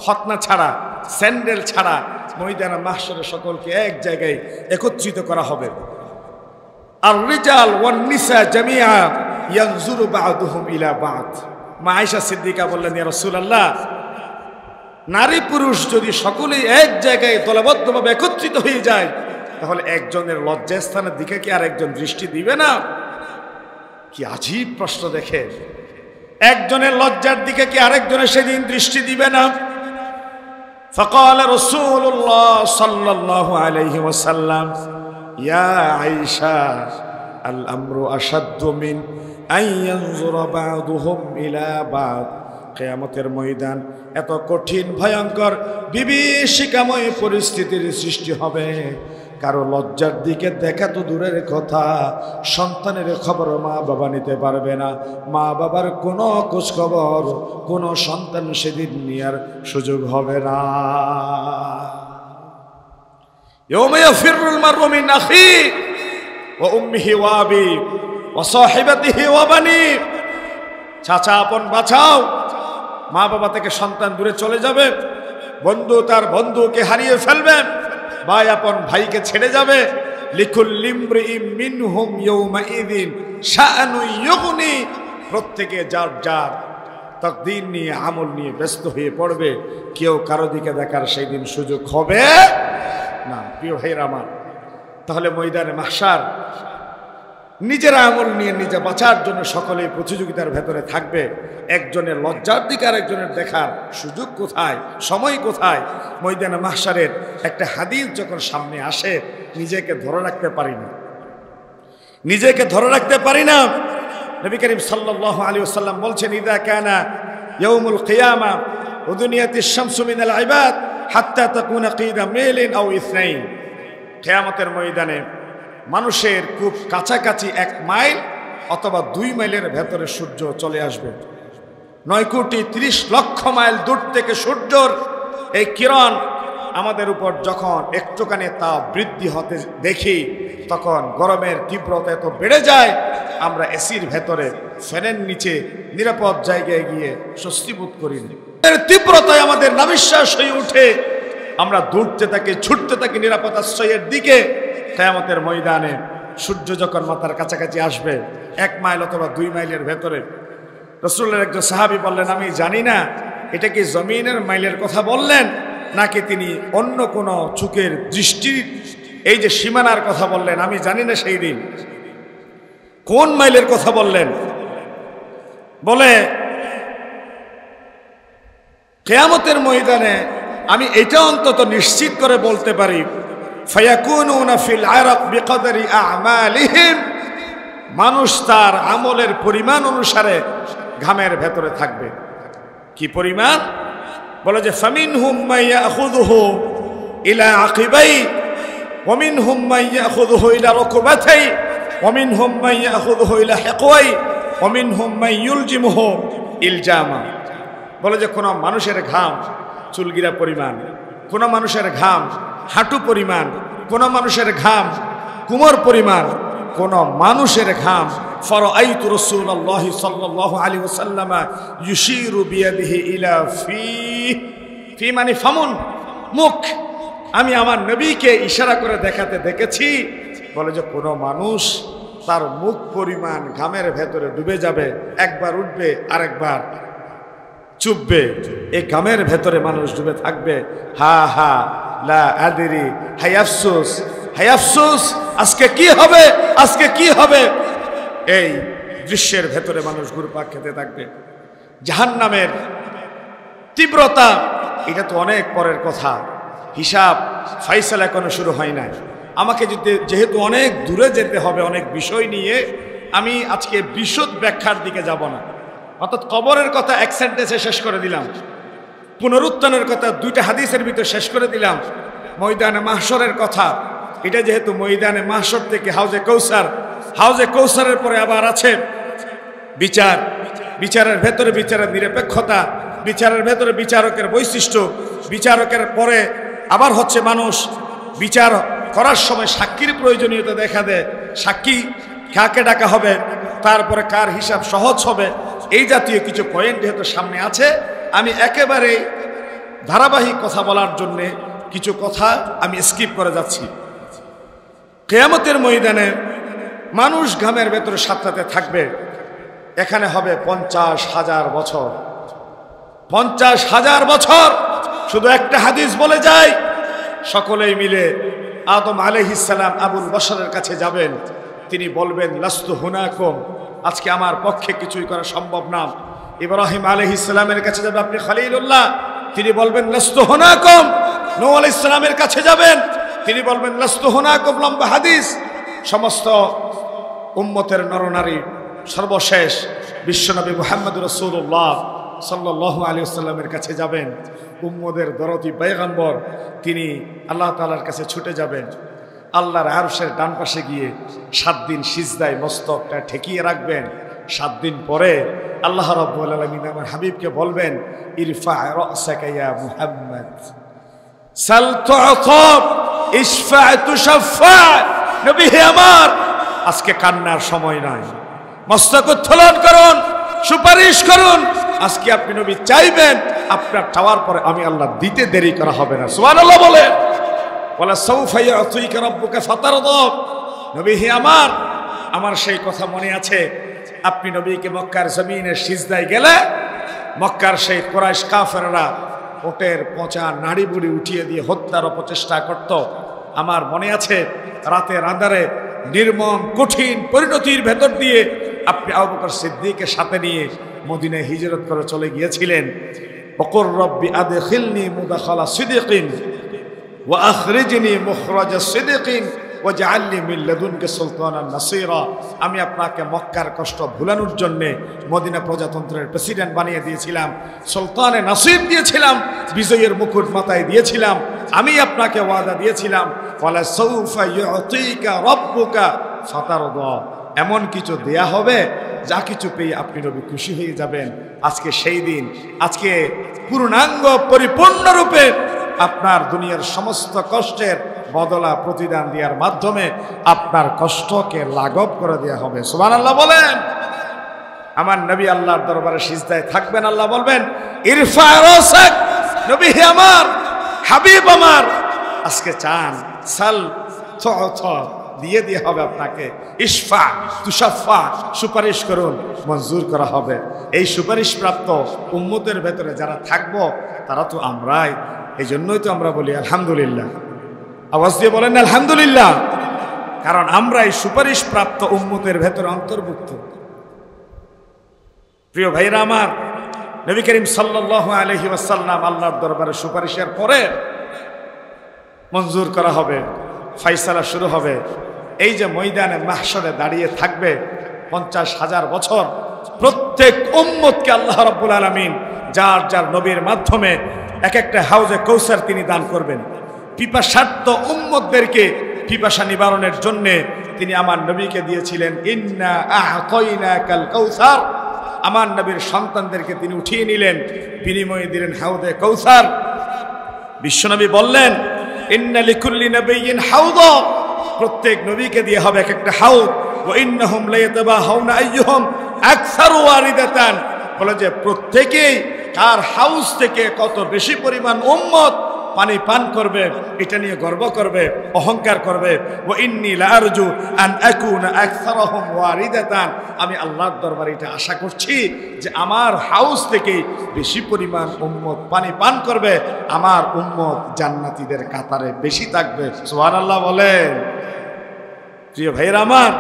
খতনা ছাড়া, স্যান্ডেল ছাড়া ময়দানে মাহশরে সকলকে এক জায়গায় একত্রিত করা হবে। আর রিজাল ওয়ান নিসা জামিআ ইয়ানজুরু বা'দুহুম ইলা বা'দ। মা আয়েশা সিদ্দিকা বললেন, ইয়া রাসূলুল্লাহ, নারী পুরুষ যদি সকলেই এক জায়গায় দলবদ্ধভাবে একত্রিত হয়ে যায় তাহলে একজনের লজ্জাস্থানের দিকে কি আর একজন দৃষ্টি দিবে না? কি আজীব প্রশ্ন দেখে। একজনের লজ্জার দিকে কি আরেকজনের সেদিন দৃষ্টি দিবে না? فقال رسول الله صلى الله عليه وسلم يا عائشة الأمر أشد من أن ينظر بعضهم إلى بعض। কিয়ামতের ময়দান এত কঠিন, ভয়ঙ্কর, বিভীষিকাময় পরিস্থিতির সৃষ্টি হবে। কারো লজ্জার দিকে দেখা তো দূরের কথা, সন্তানের খবর মা বাবা নিতে পারবে না। মা বাবার কোনো খোঁজ খবর কোনো সন্তান সেদিন নেওয়ার সুযোগ হবে না। ইয়াউমা ইয়াফিরুল মার'উ মিন আখিহি ওয়া উম্মিহি ওয়া আবিহি ওয়া সাহিবাতিহি ওয়া বানিহি। চাচা আপন বাঁচাও, মা বাবা থেকে সন্তান দূরে চলে যাবে। বন্ধু তার বন্ধুকে হারিয়ে ফেলবে। ভাই আপন ভাইকে ছেড়ে যাবে। লিকুল্লি ইমরিইম মিনহুম ইয়াউমাইযিন শাআনুন ইউগনি। প্রত্যেকে যার যার তাকদীর নিয়ে, আমল নিয়ে ব্যস্ত হয়ে পড়বে। কেউ কারো দিকে দেখার সেই দিন সুযোগ হবে না। প্রিয় ভাইরা আমার, তাহলে ময়দানে মাহশার নিজের আমল নিয়ে নিজে বাঁচার জন্য সকলেই প্রতিযোগিতার ভেতরে থাকবে। একজনের লজ্জার দিকে আর একজনের দেখার সুযোগ কোথায়, সময় কোথায়? ময়দানে মাহশারের একটা হাদিস যখন সামনে আসে নিজেকে ধরে রাখতে পারি না, নিজেকে ধরে রাখতে পারি না। নবী করিম সাল্লাল্লাহু আলাইহি ওয়াসাল্লাম বলছেন, ইযা কানা ইয়াউমুল কিয়ামা ওয়া দুনিয়াতিশ শামসু মিনাল ইবাদ হাত্তা তাকুনা কিদা মাইলিন আও ইসনাইন। কিয়ামতের ময়দানে মানুষের খুব কাছাকাছি 1 মাইল অথবা 2 মাইলের ভেতরে সূর্য চলে আসবে। 9,30,00,000 মাইল দূর থেকে সূর্যর এই কিরণ আমাদের উপর যখন একটুখানি তাপ বৃদ্ধি হতে দেখি তখন গরমের তীব্রতা এত বেড়ে যায় আমরা এসির ভেতরে, ফ্যানের নিচে নিরাপদ জায়গায় গিয়ে স্বস্তি বোধ করি না। এর তীব্রতায় আমাদের নাভিশ্বাস হয়ে উঠে, আমরা দৌড়তে থাকি, ছুটতে থাকি নিরাপদ আশ্রয়ের দিকে। কিয়ামতের ময়দানে সূর্য যখন মাথার কাছাকাছি আসবে 1 মাইল অথবা 2 মাইলের ভেতরে, রাসূলের একজন সাহাবী বললেন, আমি জানি না এটা কি জমিনের মাইলের কথা বললেন নাকি তিনি অন্য কোনো চোখের দৃষ্টির এই যে সীমানার কথা বললেন, আমি জানি না সেই দিন কোন মাইলের কথা বললেন। বলে কিয়ামতের ময়দানে আমি এটা অন্তত নিশ্চিত করে বলতে পারি, ফায়াকুনুনা ফিল আরাক বিকদরি আমালিহিম, মানুষ তার আমলের পরিমাণ অনুসারে ঘামের ভেতরে থাকবে। কি পরিমাণ? বলে যে ফামিনহুম মান ইয়াখুযুহু ইলা আকিবাই, ওয়ামিনহুম মান ইয়াখুযুহু ইলা রুকবাতাই ওয়ামিনহুম মান ইয়াখুযুহু ইলা হিকওয়াই ওয়ামিনহুম মান ইউলজিমুহু ইলজামা। বলে যে কোনো মানুষের ঘাম চুলগিরা পরিমাণ, কোন মানুষের ঘাম হাঁটু পরিমাণ, কোন মানুষের ঘাম কুমর পরিমাণ, কোন মানুষের ঘাম ফারাআইতু রাসূলুল্লাহি সাল্লাল্লাহু আলাইহি ওয়াসাল্লাম ইউশিরু বিয়াদিহি ইলা ফি মানে ফামুন, মুখ। আমি আমার নবীকে ইশারা করে দেখাতে দেখেছি। বলে যে কোনো মানুষ তার মুখ পরিমাণ ঘামের ভেতরে ডুবে যাবে, একবার উঠবে আরেকবার চুপবে, এই ঘামের ভেতরে মানুষ ডুবে থাকবে। হা হা লা আদরি, হাই আফসোস, হাই আফসোস, আজকে কি হবে, আজকে কি হবে। এই দৃশ্যের ভেতরে মানুষ ঘুরপাক খেতে থাকবে। জাহান্নামের তীব্রতা এটা তো অনেক পরের কথা, হিসাব ফাইসালা এখনো শুরু হয় নাই। আমাকে যেহেতু অনেক দূরে যেতে হবে অনেক বিষয় নিয়ে, আমি আজকে বিশদ ব্যাখ্যার দিকে যাব না। অর্থাৎ কবরের কথা এক সেন্টেন্সে শেষ করে দিলাম, পুনরুত্থানের কথা দুইটা হাদিসের ভিতরে শেষ করে দিলাম, ময়দানে মাহশরের কথা, এটা যেহেতু ময়দানে মাহশর থেকে হাউজে কৌসার, হাউজে কৌসারের পরে আবার আছে বিচার, বিচারের ভেতরে বিচারের নিরপেক্ষতা, বিচারের ভেতরে বিচারকের বৈশিষ্ট্য, বিচারকের পরে আবার হচ্ছে মানুষ বিচার করার সময় সাক্ষীর প্রয়োজনীয়তা দেখা দেয়, সাক্ষী কাকে ডাকা হবে, তারপরে কার হিসাব সহজ হবে, এই জাতীয় কিছু পয়েন্ট যেহেতু সামনে আছে, আমি একেবারে ধারাবাহিক কথা বলার জন্য কিছু কথা আমি স্কিপ করে যাচ্ছি। কিয়ামতের ময়দানে মানুষ ঘামের ভেতরে সাতটাতে থাকবে, এখানে হবে 50,000 বছর, 50,000 বছর। শুধু একটা হাদিস বলে যায়, সকলেই মিলে আদম আলাইহিস সালাম আবুল বশরের কাছে যাবেন, তিনি বলবেন লাস্তু হুনাকুম, আজকে আমার পক্ষে কিছুই করা সম্ভব না। ইব্রাহিম আলাইহিস সালামের কাছে যাবে আপনি খলিলুল্লাহ, তিনি বলবেন লাস্তু হুনাকুম। নূহ আলাইহিস সালামের কাছে যাবেন, তিনি বলবেন লাস্তু হুনাকুম। লম্বা হাদিস। সমস্ত উম্মতের নরনারী সর্বশেষ বিশ্বনবী মুহাম্মদ রাসূলুল্লাহ সাল্লাল্লাহু আলাইহি ওয়াসাল্লামের কাছে যাবেন, উম্মদের দরদি পয়গম্বর, তিনি আল্লাহ তাআলার কাছে ছুটে যাবেন। আল্লাহর আরশের ডান পাশে গিয়ে 7 দিন সিজদায় মস্তকটা ঠেকিয়ে রাখবেন। 7 দিন পরে আল্লাহ রাব্বুল আলামিন আমার হাবিবকে বলবেন ইরফা রাসাকা ইয়া মুহাম্মদ সাল তু'তা ইশফা তুশফা। নবী হে আমার, আজকে কান্নার সময় নাই, মস্তক উত্তোলন করুন, সুপারিশ করুন। আজকে আপনি নবী চাইবেন, আপনার চাওয়ার পরে আমি আল্লাহ দিতে দেরি করা হবে না। সুবহানাল্লাহ বলেন। ওয়ালা সাউফা ইয়াতুকা রাব্বুকা ফাতারদা। নবী হে আমার, আমার সেই কথা মনে আছে, আপনি নবীকে মক্কার জমিনের সিজদায় গেলে মক্কার সেই কুরাইশ কাফেররা ওটের পচা নাড়ি বুড়ি উঠিয়ে দিয়ে হত্যার অপচেষ্টা করত। আমার মনে আছে, রাতের আঁধারে নির্মম কঠিন পরিণতির ভেতর দিয়ে আপনি আবু বকর সিদ্দিকের সাথে নিয়ে মদিনায় হিজরত করে চলে গিয়েছিলেন। ওকুর রব্বি আদখিলনি মুদখালা সিদিকিন ওয়া আখরিজনি মুখরাজা সিদিকিন ওয়াজআলনি মিন লাদুনকা সুলতানান নাসীরা। আমি আপনাকে মক্কার কষ্ট ভুলানোর জন্য মদিনা প্রজাতন্ত্রের প্রেসিডেন্ট বানিয়ে দিয়েছিলাম, সুলতানে নাসির দিয়েছিলাম, বিজয়ের মুকুট মাথায় দিয়েছিলাম। আমি আপনাকে ওয়াদা দিয়েছিলাম ওয়ালা সাউফা ইউতিকা রাব্বুকা ফাতারদা, এমন কিছু দেয়া হবে যা কিছু পেয়ে আপনি নবী খুশি হয়ে যাবেন। আজকে সেই দিন, আজকে পূর্ণাঙ্গ পরিপূর্ণরূপে আপনার দুনিয়ার সমস্ত কষ্টের বদলা প্রতিদান দেওয়ার মাধ্যমে আপনার কষ্টকে লাঘব করে দেওয়া হবে। সুবহানাল্লাহ বলেন। আমার নবী আল্লাহর দরবারে সিজদায় থাকবেন, আল্লাহ বলবেন ইরফা রাসাক। নবী হে আমার, হাবিব আমার, আজকে চান সাল তু'তা, দিয়ে দেওয়া হবে আপনাকে। ইশফা তুশাফা, সুপারিশ করুন, মঞ্জুর করা হবে। এই সুপারিশ প্রাপ্ত উম্মতের ভেতরে যারা থাকবো তারা তো আমরাই। এই জন্যই তো আমরা বলি আলহামদুলিল্লাহ। আওয়াজ দিয়ে বলেন আলহামদুলিল্লাহ, কারণ আমরা এই সুপারিশ প্রাপ্ত উম্মতের ভেতরে অন্তর্ভুক্ত। প্রিয় ভাইরা আমার, নবী করিম সাল্লাল্লাহু আলাইহি ওয়াসাল্লাম আল্লাহর দরবারে সুপারিশের পরে মঞ্জুর করা হবে, ফাইসালা শুরু হবে। এই যে ময়দানে মাহশরে দাঁড়িয়ে থাকবে 50,000 বছর, প্রত্যেক উম্মতকে আল্লাহ রাব্বুল আলামিন যার যার নবীর মাধ্যমে এক একটা হাউজে কৌসার তিনি দান করবেন। পিপাসার্থ উম্মতদেরকে পিপাসা নিবারণের জন্য তিনি আমার নবীকে দিয়েছিলেন ইন্না আ'তাইনাকাল কাউসার। আমার নবীর সন্তানদেরকে তিনি উঠিয়ে নিলেন, বিনিময়ে দিলেন হাউদে কাউসার। বিশ্বনবী বললেন ইন্না লিকুল্লি নাবিয়্যিন হাউদা, প্রত্যেক নবীকে দিয়ে হবে এক একটা হাউদ। ওয়া ইন্নাহুম লায়াতাবাহাউনা আইয়ুহুম আকসারু ওয়ারিদাতান, বলে যে প্রত্যেকেই তার হাউস থেকে কত বেশি পরিমাণ উম্মত পানি পান করবে এটা নিয়ে গর্ব করবে, অহংকার করবে। ওয়া ইন্নী লাআরজু আন আকুনা আকসারহুম ওয়ারিদাতান, আমি আল্লাহর দরবারে এটা আশা করছি যে আমার হাউস থেকে বেশি পরিমাণ উম্মত পানি পান করবে, আমার উম্মত জান্নাতীদের কাতারে বেশি থাকবে। সুবহানাল্লাহ বলেন। প্রিয় ভাইরা আমার,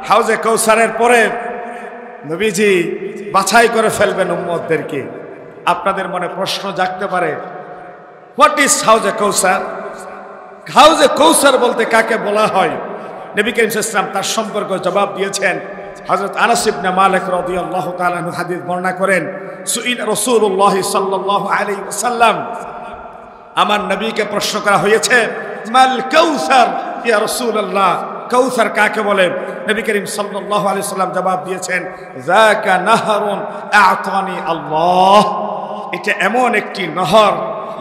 হাউজে কাউসারের পরে নবীজি বাছাই করে ফেলবেন উম্মতদেরকে। আপনাদের মনে প্রশ্ন জাগতে পারে, হোয়াট ইজ হাউজে কাউসার? হাউজে কাউসার বলতে কাকে বলা হয়? নবী করিম সাল্লাল্লাহু আলাইহি ওয়াসাল্লাম তার সম্পর্কে জবাব দিয়েছেন। হযরত আনাস ইবনে মালিক রাদিয়াল্লাহু তাআলা আনহু হাদিস বর্ণনা করেন, সুইল রাসূলুল্লাহ সাল্লাল্লাহু আলাইহি ওয়াসাল্লাম, আমার নবীকে প্রশ্ন করা হয়েছে, মাল কাউসার ইয়া রাসূলুল্লাহ, কাউসার কাকে বলে? নবী করিম সাল্লাল্লাহু আলাইহি ওয়াসাল্লাম জবাব দিয়েছেন, যাকা নাহরুন আ'তানি আল্লাহ, এটা এমন একটি নহর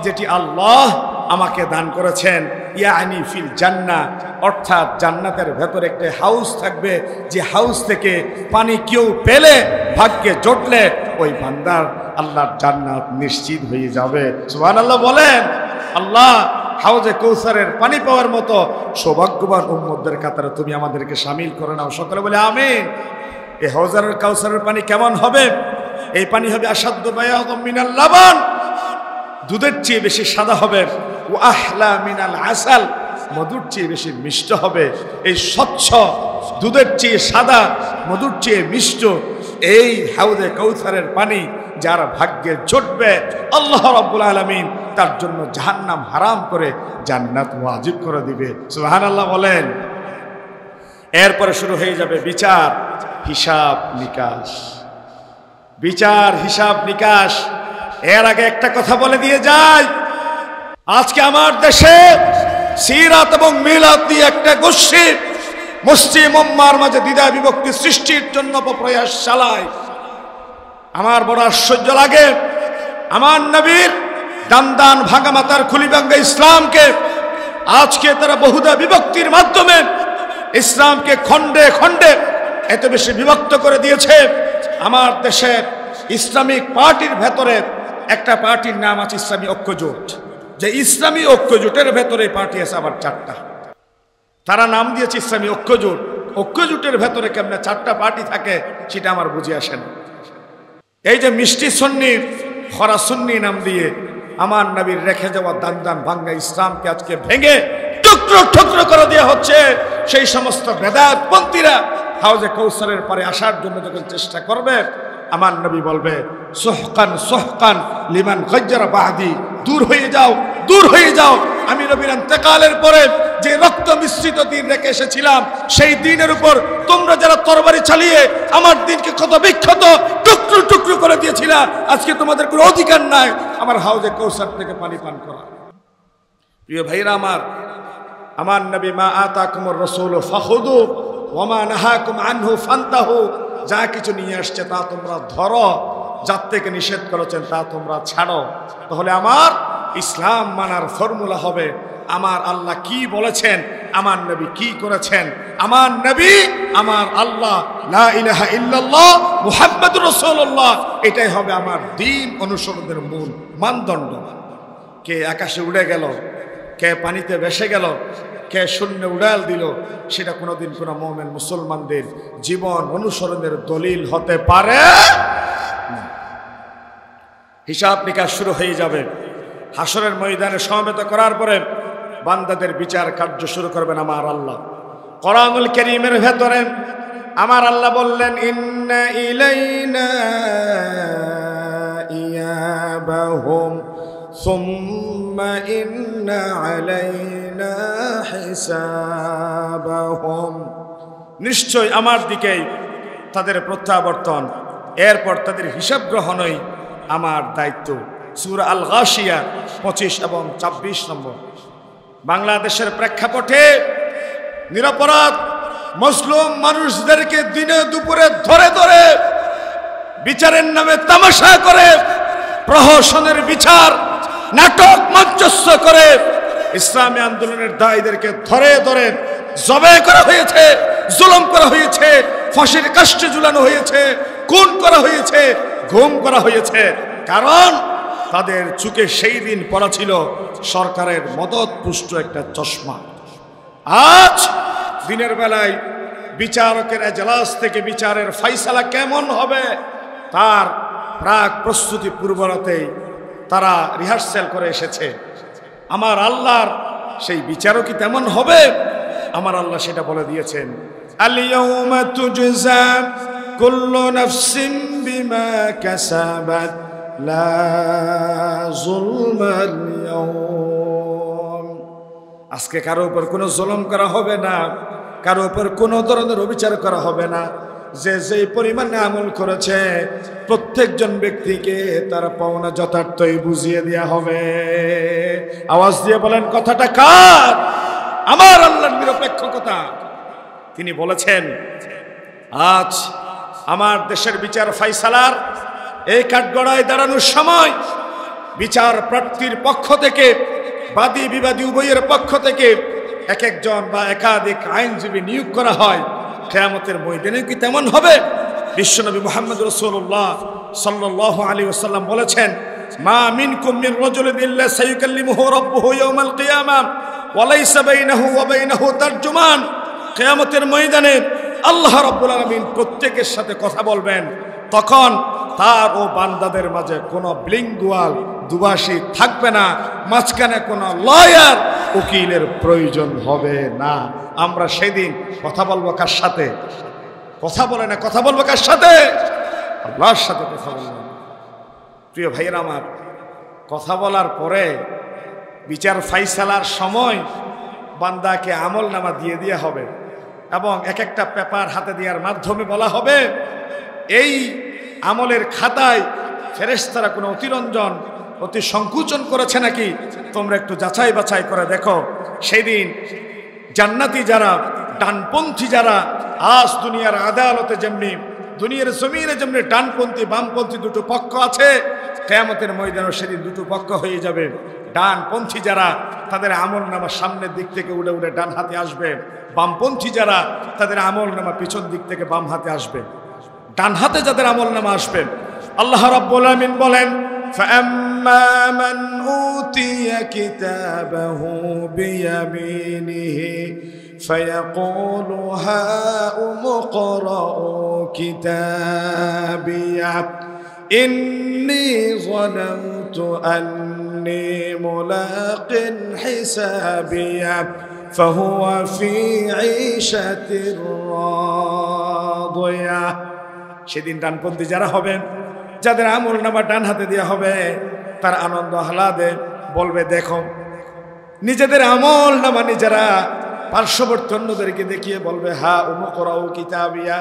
যেটি আল্লাহ আমাকে দান করেছেন। ইয়ানি ফিল জান্নাহ, অর্থাৎ জান্নাতের ভেতরে একটা হাউস থাকবে, যে হাউস থেকে পানি কেউ পেলে, ভাগ্যে জুটলে ওই বান্দার আল্লাহর জান্নাত নিশ্চিত হয়ে যাবে। সুবহানাল্লাহ বলেন। আল্লাহ হাউজে কাউসারের পানি পাওয়ার মতো সৌভাগ্যবান উম্মতদের কাতারে তুমি আমাদেরকে শামিল করে নাও। সকলে বলে আমিন। এই হাউজের কাউসারের পানি কেমন হবে? এই পানি হবে আসাদ্দু বায়াদাম মিনাল লাবান, দুধের চেয়ে বেশি সাদা হবে। ও আহলা মিনাল আসাল, মধুর চেয়ে বেশি মিষ্ট হবে। এই স্বচ্ছ দুধের চেয়ে সাদা, মধুর চেয়ে মিষ্ট এই হাউজে কাউসারের পানি যার ভাগ্যে জুটবে, আল্লাহ রাব্বুল আলামিন তার জন্য জাহান্নাম হারাম করে জান্নাত ওয়াজিব করে দিবে। সুবহানাল্লাহ বলেন। এরপরে শুরু হয়ে যাবে বিচার, হিসাব নিকাশ। বিচার, হিসাব নিকাশ। এর আগে একটা কথা বলে দিয়ে যায়, আজকে আমার দেশে সিরাত এবং মিলাদ দিয়ে একটা গোষ্ঠী মুসলিম উম্মার মাঝে দ্বিধা বিভক্তি সৃষ্টির জন্য প্রয়াস চালায়। আমার বড় আশ্চর্য লাগে, আমার নবীর দান দান ভাঙা মাতার খুলি ভাঙ্গা ইসলামকে আজকে তারা বহুদা বিভক্তির মাধ্যমে ইসলামকে খণ্ডে খণ্ডে এত বেশি বিভক্ত করে দিয়েছে। আমার দেশের ইসলামিক পার্টির ভেতরে একটা পার্টির নাম আছে ইসলামী ঐক্যজোট, যে ইসলামী ঐক্যজোটের ভেতরে পার্টি আছে আবার চারটা। তারা নাম দিয়েছে ইসলামী ঐক্যজোট। ঐক্যজোটের ভেতরে কেমনে চারটা পার্টি থাকে সেটা আমার বুঝে আসে না। এই যে মিষ্টি সুন্নি, খরা সুন্নি নাম দিয়ে আমার নবীর রেখে যাওয়া দান দান ভাঙ্গা ইসলামকে আজকে ভেঙে টুকরো টুকরো করে দেওয়া হচ্ছে। সেই সমস্ত বেদাতপন্থীরা হাউজে কাউসারের পরে আসার জন্য যখন চেষ্টা করবে, আমার নবী বলবে সুহকান সুহকান লিমান গায়্যারা বাদি, দূর হয়ে যাও, দূর হয়ে যাও। আমি নবীর ইন্তেকালের পরে যে রক্ত মিশ্রিত দিন রেখে এসেছিলাম, সেই দিনের উপর তোমরা যারা তরবারি চালিয়ে আমার দিনকে ক্ষত বিক্ষত টুকরো টুকরো করে দিয়েছিল, আজকে তোমাদের কোনো অধিকার নাই আমার হাউজে কাউসার থেকে পানি পান করা। প্রিয় ভাইরা আমার নবী মা আতাকুমুর রাসূল ফাখুযু ওয়া মা নাহাকুম আনহু ফান্তাহু, যা কিছু নিয়ে আসছে তা তোমরা ধরো, যার থেকে নিষেধ করেছেন তা তোমরা ছাড়ো। তাহলে আমার ইসলাম মানার ফর্মুলা হবে আমার আল্লাহ কি বলেছেন, আমার নবী কি করেছেন, আমার নবী, আমার আল্লাহ, লা ইলাহা ইল্লাল্লাহ মুহাম্মাদুর রাসূলুল্লাহ, এটাই হবে আমার দ্বীন অনুসরণের মূল মানদণ্ড। কে আকাশে উড়ে গেল, কে পানিতে ভেসে গেল, কে শূন্য উড়াল দিল, সেটা কোনোদিন কোনো মুমিন মুসলমানদের জীবন অনুসরণের দলিল হতে পারে না। হিসাব নিকাশ শুরু হয়ে যাবে। হাসরের ময়দানে সমবেত করার পরে বান্দাদের বিচার কার্য শুরু করবেন আমার আল্লাহ। কোরআনুল কারীমের ভেতরে আমার আল্লাহ বললেন, ইন্না ইলাইনা ইয়াবাহুম সুম্মা ইন্না আলাইনা হিসাবাহুম, নিশ্চয় আমার দিকেই তাদের প্রত্যাবর্তন, এরপর তাদের হিসাব গ্রহণই আমার দায়িত্ব। সূরা আল গাশিয়া 25 এবং 26 নম্বর। বাংলাদেশের প্রেক্ষাপটে নিরপরাধ মুসলিম মানুষদেরকে দিনে দুপুরে ধরে ধরে বিচারের নামে তামাশা করে, প্রহসনের বিচার নাটক মঞ্চস্থ করে ইসলামী আন্দোলনের দায়ীদেরকে ধরে ধরে জবাই করা হয়েছে, জুলুম করা হয়েছে, ফাঁসির কাষ্ঠে ঝুলানো হয়েছে, খুন করা হয়েছে, গুম করা হয়েছে। কারণ তাদের চোখে সেই দিন পড়া ছিল সরকারের মদত পুষ্ট একটা চশমা। আজ দিনের বেলায় বিচারকের এজলাস থেকে বিচারের ফাইসালা কেমন হবে তার প্রাক প্রস্তুতি পূর্বরাতেই তারা রিহার্সাল করে এসেছে। আমার আল্লাহর সেই বিচারও কি তেমন হবে? আমার আল্লাহ সেটা বলে দিয়েছেন, আল-ইয়াওমা তুজজা কুল্লু নাফসিন বিমা কাসাবাত লা যুলমাল ইয়াওম। আজকে কারো উপর কোনো জুলুম করা হবে না, কারো উপর কোনো ধরনের অবিচার করা হবে না। যে যেই পরিমাণে আমল করেছে প্রত্যেকজন ব্যক্তিকে তার পাওনা যথার্থই বুঝিয়ে দেওয়া হবে। আওয়াজ দিয়ে বলেন কথাটা কার? আমার আল্লাহর নিরপেক্ষ কথা। তিনি বলেছেন, আজ আমার দেশের বিচার ফাইসালার এই কাঠগড়ায় দাঁড়ানোর সময় বিচার প্রার্থীর পক্ষ থেকে, বাদী বিবাদী উভয়ের পক্ষ থেকে এক একজন বা একাধিক আইনজীবী নিয়োগ করা হয়। কিয়ামতের ময়দানে কি তেমন হবে? বিশ্বনবী মুহাম্মদ রাসূলুল্লাহ সাল্লাল্লাহু আলাইহি ওয়াসাল্লাম বলেছেন, মা মিনকুম মিন রাজুলিন ইল্লা সায়ুকাল্লিমুহু রাব্বুহু ইয়াওমাল কিয়ামাহ ওয়া লাইসা বাইনাহু ওয়া বাইনাহু তারজুমান। কিয়ামতের ময়দানে আল্লাহ রাব্বুল আলামিন প্রত্যেকের সাথে কথা বলবেন। তখন তার ও বান্দাদের মাঝে কোনো বিলিঙ্গুয়াল দুভাষী থাকবে না, মাঝখানে কোনো লয়ার উকিলের প্রয়োজন হবে না। আমরা সেদিন কথা বলবো কার সাথে? কথা বলে না, কথা বলবো কার সাথে? আল্লাহর সাথে কথা বলবো। প্রিয় ভাইয়েরা আমার, কথা বলার পরে বিচার ফাইসালার সময় বান্দাকে আমল নামা দিয়ে দেওয়া হবে এবং এক একটা পেপার হাতে দেওয়ার মাধ্যমে বলা হবে, এই আমলের খাতায় ফেরেশতারা কোনো অতিরঞ্জন অতি সংকুচন করেছে নাকি তোমরা একটু যাচাই বাছাই করে দেখো। সেই দিন জান্নাতি যারা, ডানপন্থী যারা, আজ দুনিয়ার আদালতে যেমনি দুনিয়ার জমিনে যেমনি ডানপন্থী বামপন্থী দুটো পক্ষ আছে, কিয়ামতের ময়দানে সেদিন দুটো পক্ষ হয়ে যাবে। ডানপন্থী যারা তাদের আমল নামা সামনের দিক থেকে উড়ে উড়ে ডান হাতে আসবে, বামপন্থী যারা তাদের আমল নামা পিছন দিক থেকে বাম হাতে আসবে। ডান হাতে যাদের আমল নামা আসবে, আল্লাহ রাব্বুল আলামিন বলেন, فَأَمَّا مَنْ أُوتِيَ كِتَابَهُ بِيَمِينِهِ فَيَقُولُ هَاؤُمُ اقْرَءُوا كِتَابِيَهْ إِنِّي ظَنَنتُ أَنِّي مُلَاقٍ حِسَابِيَهْ فَهُوَ فِي عِيشَةٍ راضية। সেদিন ডানপন্থী যারা হবেন, যাদের আমল নামা ডান হাতে দেওয়া হবে, তার আনন্দ আহ্লাদে বলবে, দেখো নিজেদের আমল নামা নিজেরা পার্শ্ববর্তী অন্যদেরকে দেখিয়ে বলবে, হা উমুকরাউ কিতাবিয়া।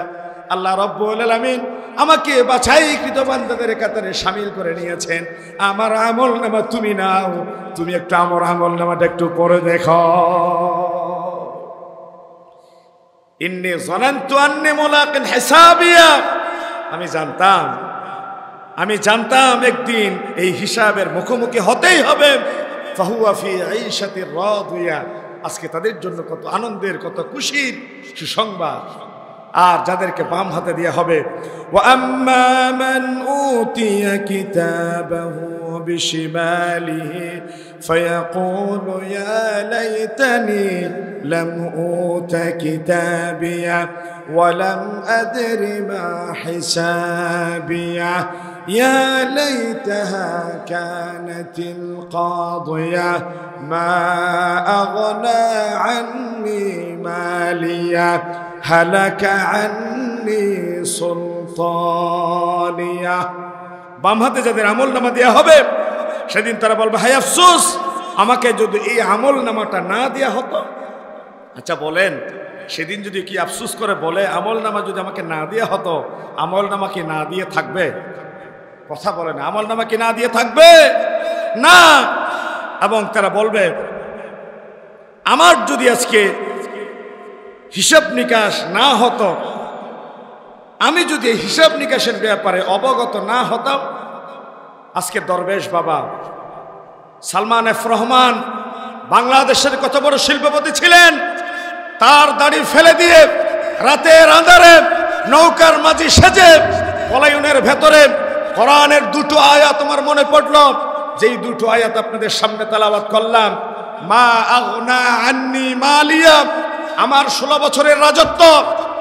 আল্লাহ রাব্বুল আলামিন আমাকে বাছাইকৃত বান্দাদের কাতারে শামিল করে নিয়েছেন। আমার আমল নামা তুমি নাও, তুমি একটু আমার আমল নামাটা একটু পড়ে দেখো। ইন্নী যানানতু আন্নী মুলাকিন হিসাবিয়া। আমি জানতাম একদিন এই হিসাবের মুখোমুখি হতেই হবে। ফাহুয়া ফি আইশাতির রাদিয়া। আজকে তাদের জন্য কত আনন্দের, কত খুশির সুসংবাদ। আর যাদেরকে বাম হাতে দেওয়া হবে, ওয়া আম্মা মান উতিয়া কিতাবাহু বিশিমালিহি ফায়াকুলু ইয়া লাইতানি লাম উতা কিতাবিয়া ওয়া লাম আদরি মা হিসাবিয়া ইয়া লাইতাহা কানাতিল কাদিয়া মা আগনা আন্নি মালিয়া হালাকা আন্নি সুলতানিয়া। বাম হাতে যাদের আমল নামা দেওয়া হবে, সেদিন তারা বলবে, হায় আফসোস, আমাকে যদি এই আমল নামাটা না দেওয়া হতো। আচ্ছা বলেন, সেদিন যদি কি আফসোস করে বলে, আমল নামা যদি আমাকে না দেওয়া হতো, আমল নামা কি না দিয়ে থাকবে? কথা বলে না, আমল নামা কি না দিয়ে থাকবে? না। এবং তারা বলবে, আমার যদি আজকে হিসাব নিকাশ না হতো, আমি যদি হিসাব নিকাশের ব্যাপারে অবগত না হতাম, আজকে দরবেশ বাবা সালমান এফ রহমান বাংলাদেশের কত বড় শিল্পপতি ছিলেন, তার দাড়ি ফেলে দিয়ে রাতের আঁধারে নৌকার মাঝি সেজে পলায়নের ভেতরে কোরআনের দুটো আয়াত আমার মনে পড়লো, যেই দুটো আয়াত আপনাদের সামনে তেলাওয়াত করলাম। মা আগনা আন্নি মালিয়া, আমার 16 বছরের রাজত্ব,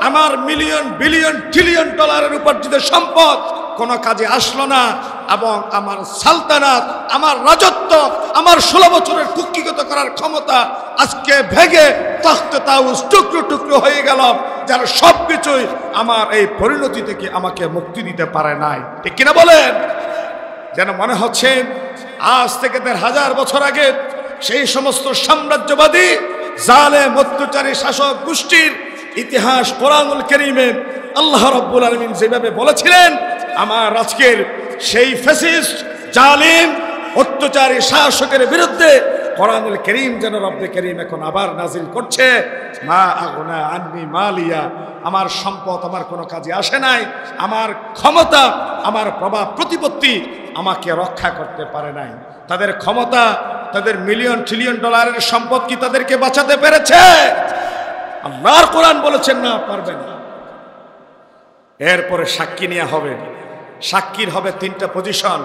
আমার মিলিয়ন বিলিয়ন ট্রিলিয়ন ডলারের উপার্জিত সম্পদ কোনো কাজে আসলো না, এবং আমার সালতানাত, আমার রাজত্ব, আমার 16 বছরের কুক্ষিগত করার ক্ষমতা আজকে ভেঙে তখতে তাউস টুকরো টুকরো হয়ে গেল, যার সবকিছুই আমার এই পরিণতি থেকে আমাকে মুক্তি দিতে পারে নাই। ঠিক কিনা বলেন? যেন মনে হচ্ছে আজ থেকে 1500 বছর আগে সেই সমস্ত সাম্রাজ্যবাদী জালেম অত্যাচারী শাসক গোষ্ঠীর ইতিহাস কোরআনুল কারীমে আল্লাহ রাব্বুল আলামিন যেভাবে বলেছিলেন, আমার আজকের সেই ফ্যাসিস্ট জালিম অত্যাচারী শাসকের বিরুদ্ধে কোরআনুল কারীম যেন রব্বে কারীম এখন আবার নাজিল করছে, মা আগনা আন্নি মালিয়া, আমার সম্পদ আমার কোনো কাজে আসে নাই, আমার ক্ষমতা, আমার প্রভাব প্রতিপত্তি আমাকে রক্ষা করতে পারে নাই। তাদের ক্ষমতা, তাদের মিলিয়ন ট্রিলিয়ন ডলারের সম্পদ কি তাদেরকে বাঁচাতে পেরেছে? আল্লাহর কোরআন বলেছেন না, পারবে না। এরপরে সাক্ষী নেওয়া হবে। সাক্ষীর হবে 3টা পজিশন।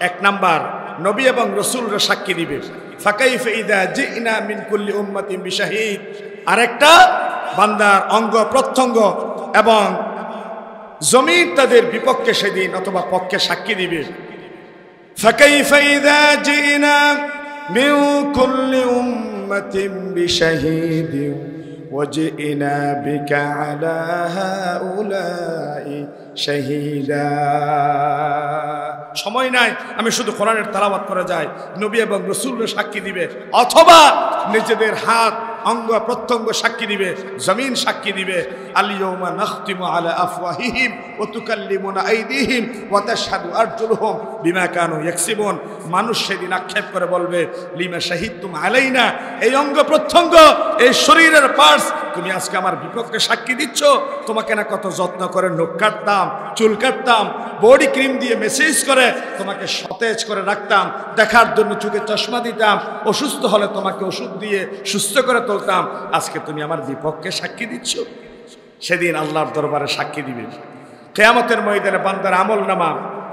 1 নাম্বার, নবী এবং রাসূলরা সাক্ষী দিবে, ফাকাইফা ইযা জিনা মিন কুল্লি উম্মাতিন বিশাহিদ। আরেকটা, বান্দার অঙ্গ প্রত্যঙ্গ এবং জমিন তাদের বিপক্ষে সেদিন অথবা পক্ষে সাক্ষী দিবে। ফাকাইফা ইযা জিনা মিন কুল্লি উম্মাতিন বিশাহিদিন ওয়াজিনা বিকা আলা হাউলাই শাহীদা। সময় নাই, আমি শুধু কোরআনের তেলাওয়াত করে যাই। নবী এবং রাসূলরা সাক্ষী দিবে, অথবা নিজেদের হাত, অঙ্গ প্রত্যঙ্গ সাক্ষী দিবে, জমিন সাক্ষী দিবে। আল-ইয়াওমা নাখতিমু আলা আফওয়াহিহিম ওয়া তুকাল্লিমুনা আইদিহিম ওয়া তাশহাদু আরজুলুহুম বিমা কানু ইয়াকসিবুন। মানুষ সেদিন আক্ষেপ করে বলবে, লিমা শাহিদতুম আলাইনা, এই অঙ্গ প্রত্যঙ্গ, এই শরীরের পার্টস তুমি আজকে আমার বিপক্ষে সাক্ষী দিচ্ছ। তোমাকে না কত যত্ন করে নখ কাটতাম, চুল কাটতাম, বডি ক্রিম দিয়ে মেসেজ করে তোমাকে সতেজ করে রাখতাম, দেখার জন্য চোখে চশমা দিতাম, অসুস্থ হলে তোমাকে ওষুধ দিয়ে সুস্থ করে তুলতাম, আজকে তুমি আমার বিপক্ষে সাক্ষী দিচ্ছ। সেদিন আল্লাহর দরবারে সাক্ষী দিবে। কিয়ামতের ময়দানে বান্দার আমলনামা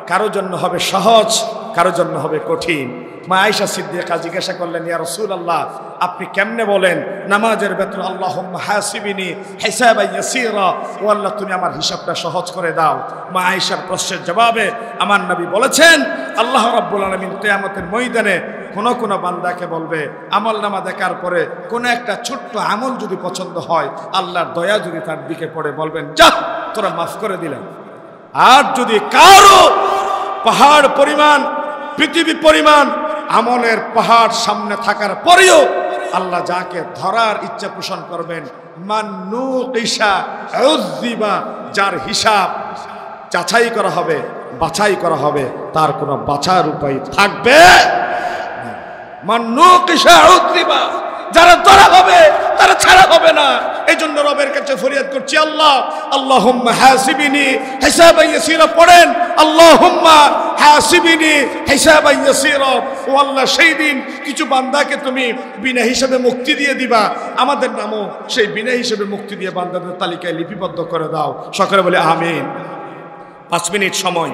কারো জন্য হবে সহজ, কারো জন্য হবে কঠিন। মা আয়েশা সিদ্দিকা জিজ্ঞাসা করলেন, ইয়া রাসূলুল্লাহ, আপনি কেমনে বলেন নামাজের ভেতরে আল্লাহুম্মা হাসিবিনি হিসাবান ইয়াসীরা, ও আল্লাহ তুমি আমার হিসাবটা সহজ করে দাও। মা আয়েশার প্রশ্নের জবাবে আমার নবী বলেছেন, আল্লাহ রাব্বুল আলামিন কিয়ামতের ময়দানে কোন কোন বান্দাকে বলবে, আমলনামা দেখার পরে কোন একটা ছোট্ট আমল যদি পছন্দ হয়, আল্লাহর দয়া যদি তার দিকে পড়ে, বলবেন যা তোরা মাফ করে দিলাম। আর যদি কারো পাহাড় পরিমাণ, পৃথিবী পরিমাণ আমলের পাহাড় সামনে থাকার পরেও আল্লাহ যাকে ধরার ইচ্ছা পোষণ করবেন, মান্নুকিশা উযযিবা, যার হিসাব যাচাই করা হবে, বাছাই করা হবে, তার কোনো বাছার উপায় থাকবে না। মান্নুকিশা উযযিবা, যারা ধরা হবে তারা ছাড়া হবে না। এই জন্য রবের কাছে ফরিয়াদ করছি, আল্লাহ আল্লাহুম্মা হাসিবিনি হিসাবান ইয়াসীরা পড়েন, আল্লাহুম্মা হাসিবিনি হিসাবান ইয়াসীরা। ও আল্লাহ, সেই দিন কিছু বান্দাকে তুমি বিনা হিসাবে মুক্তি দিয়ে দিবা, আমাদের নামও সেই বিনা হিসাবে মুক্তি দিয়ে বান্দাদের তালিকায় লিপিবদ্ধ করে দাও। সকলে বলে আমিন। 5 মিনিট সময়।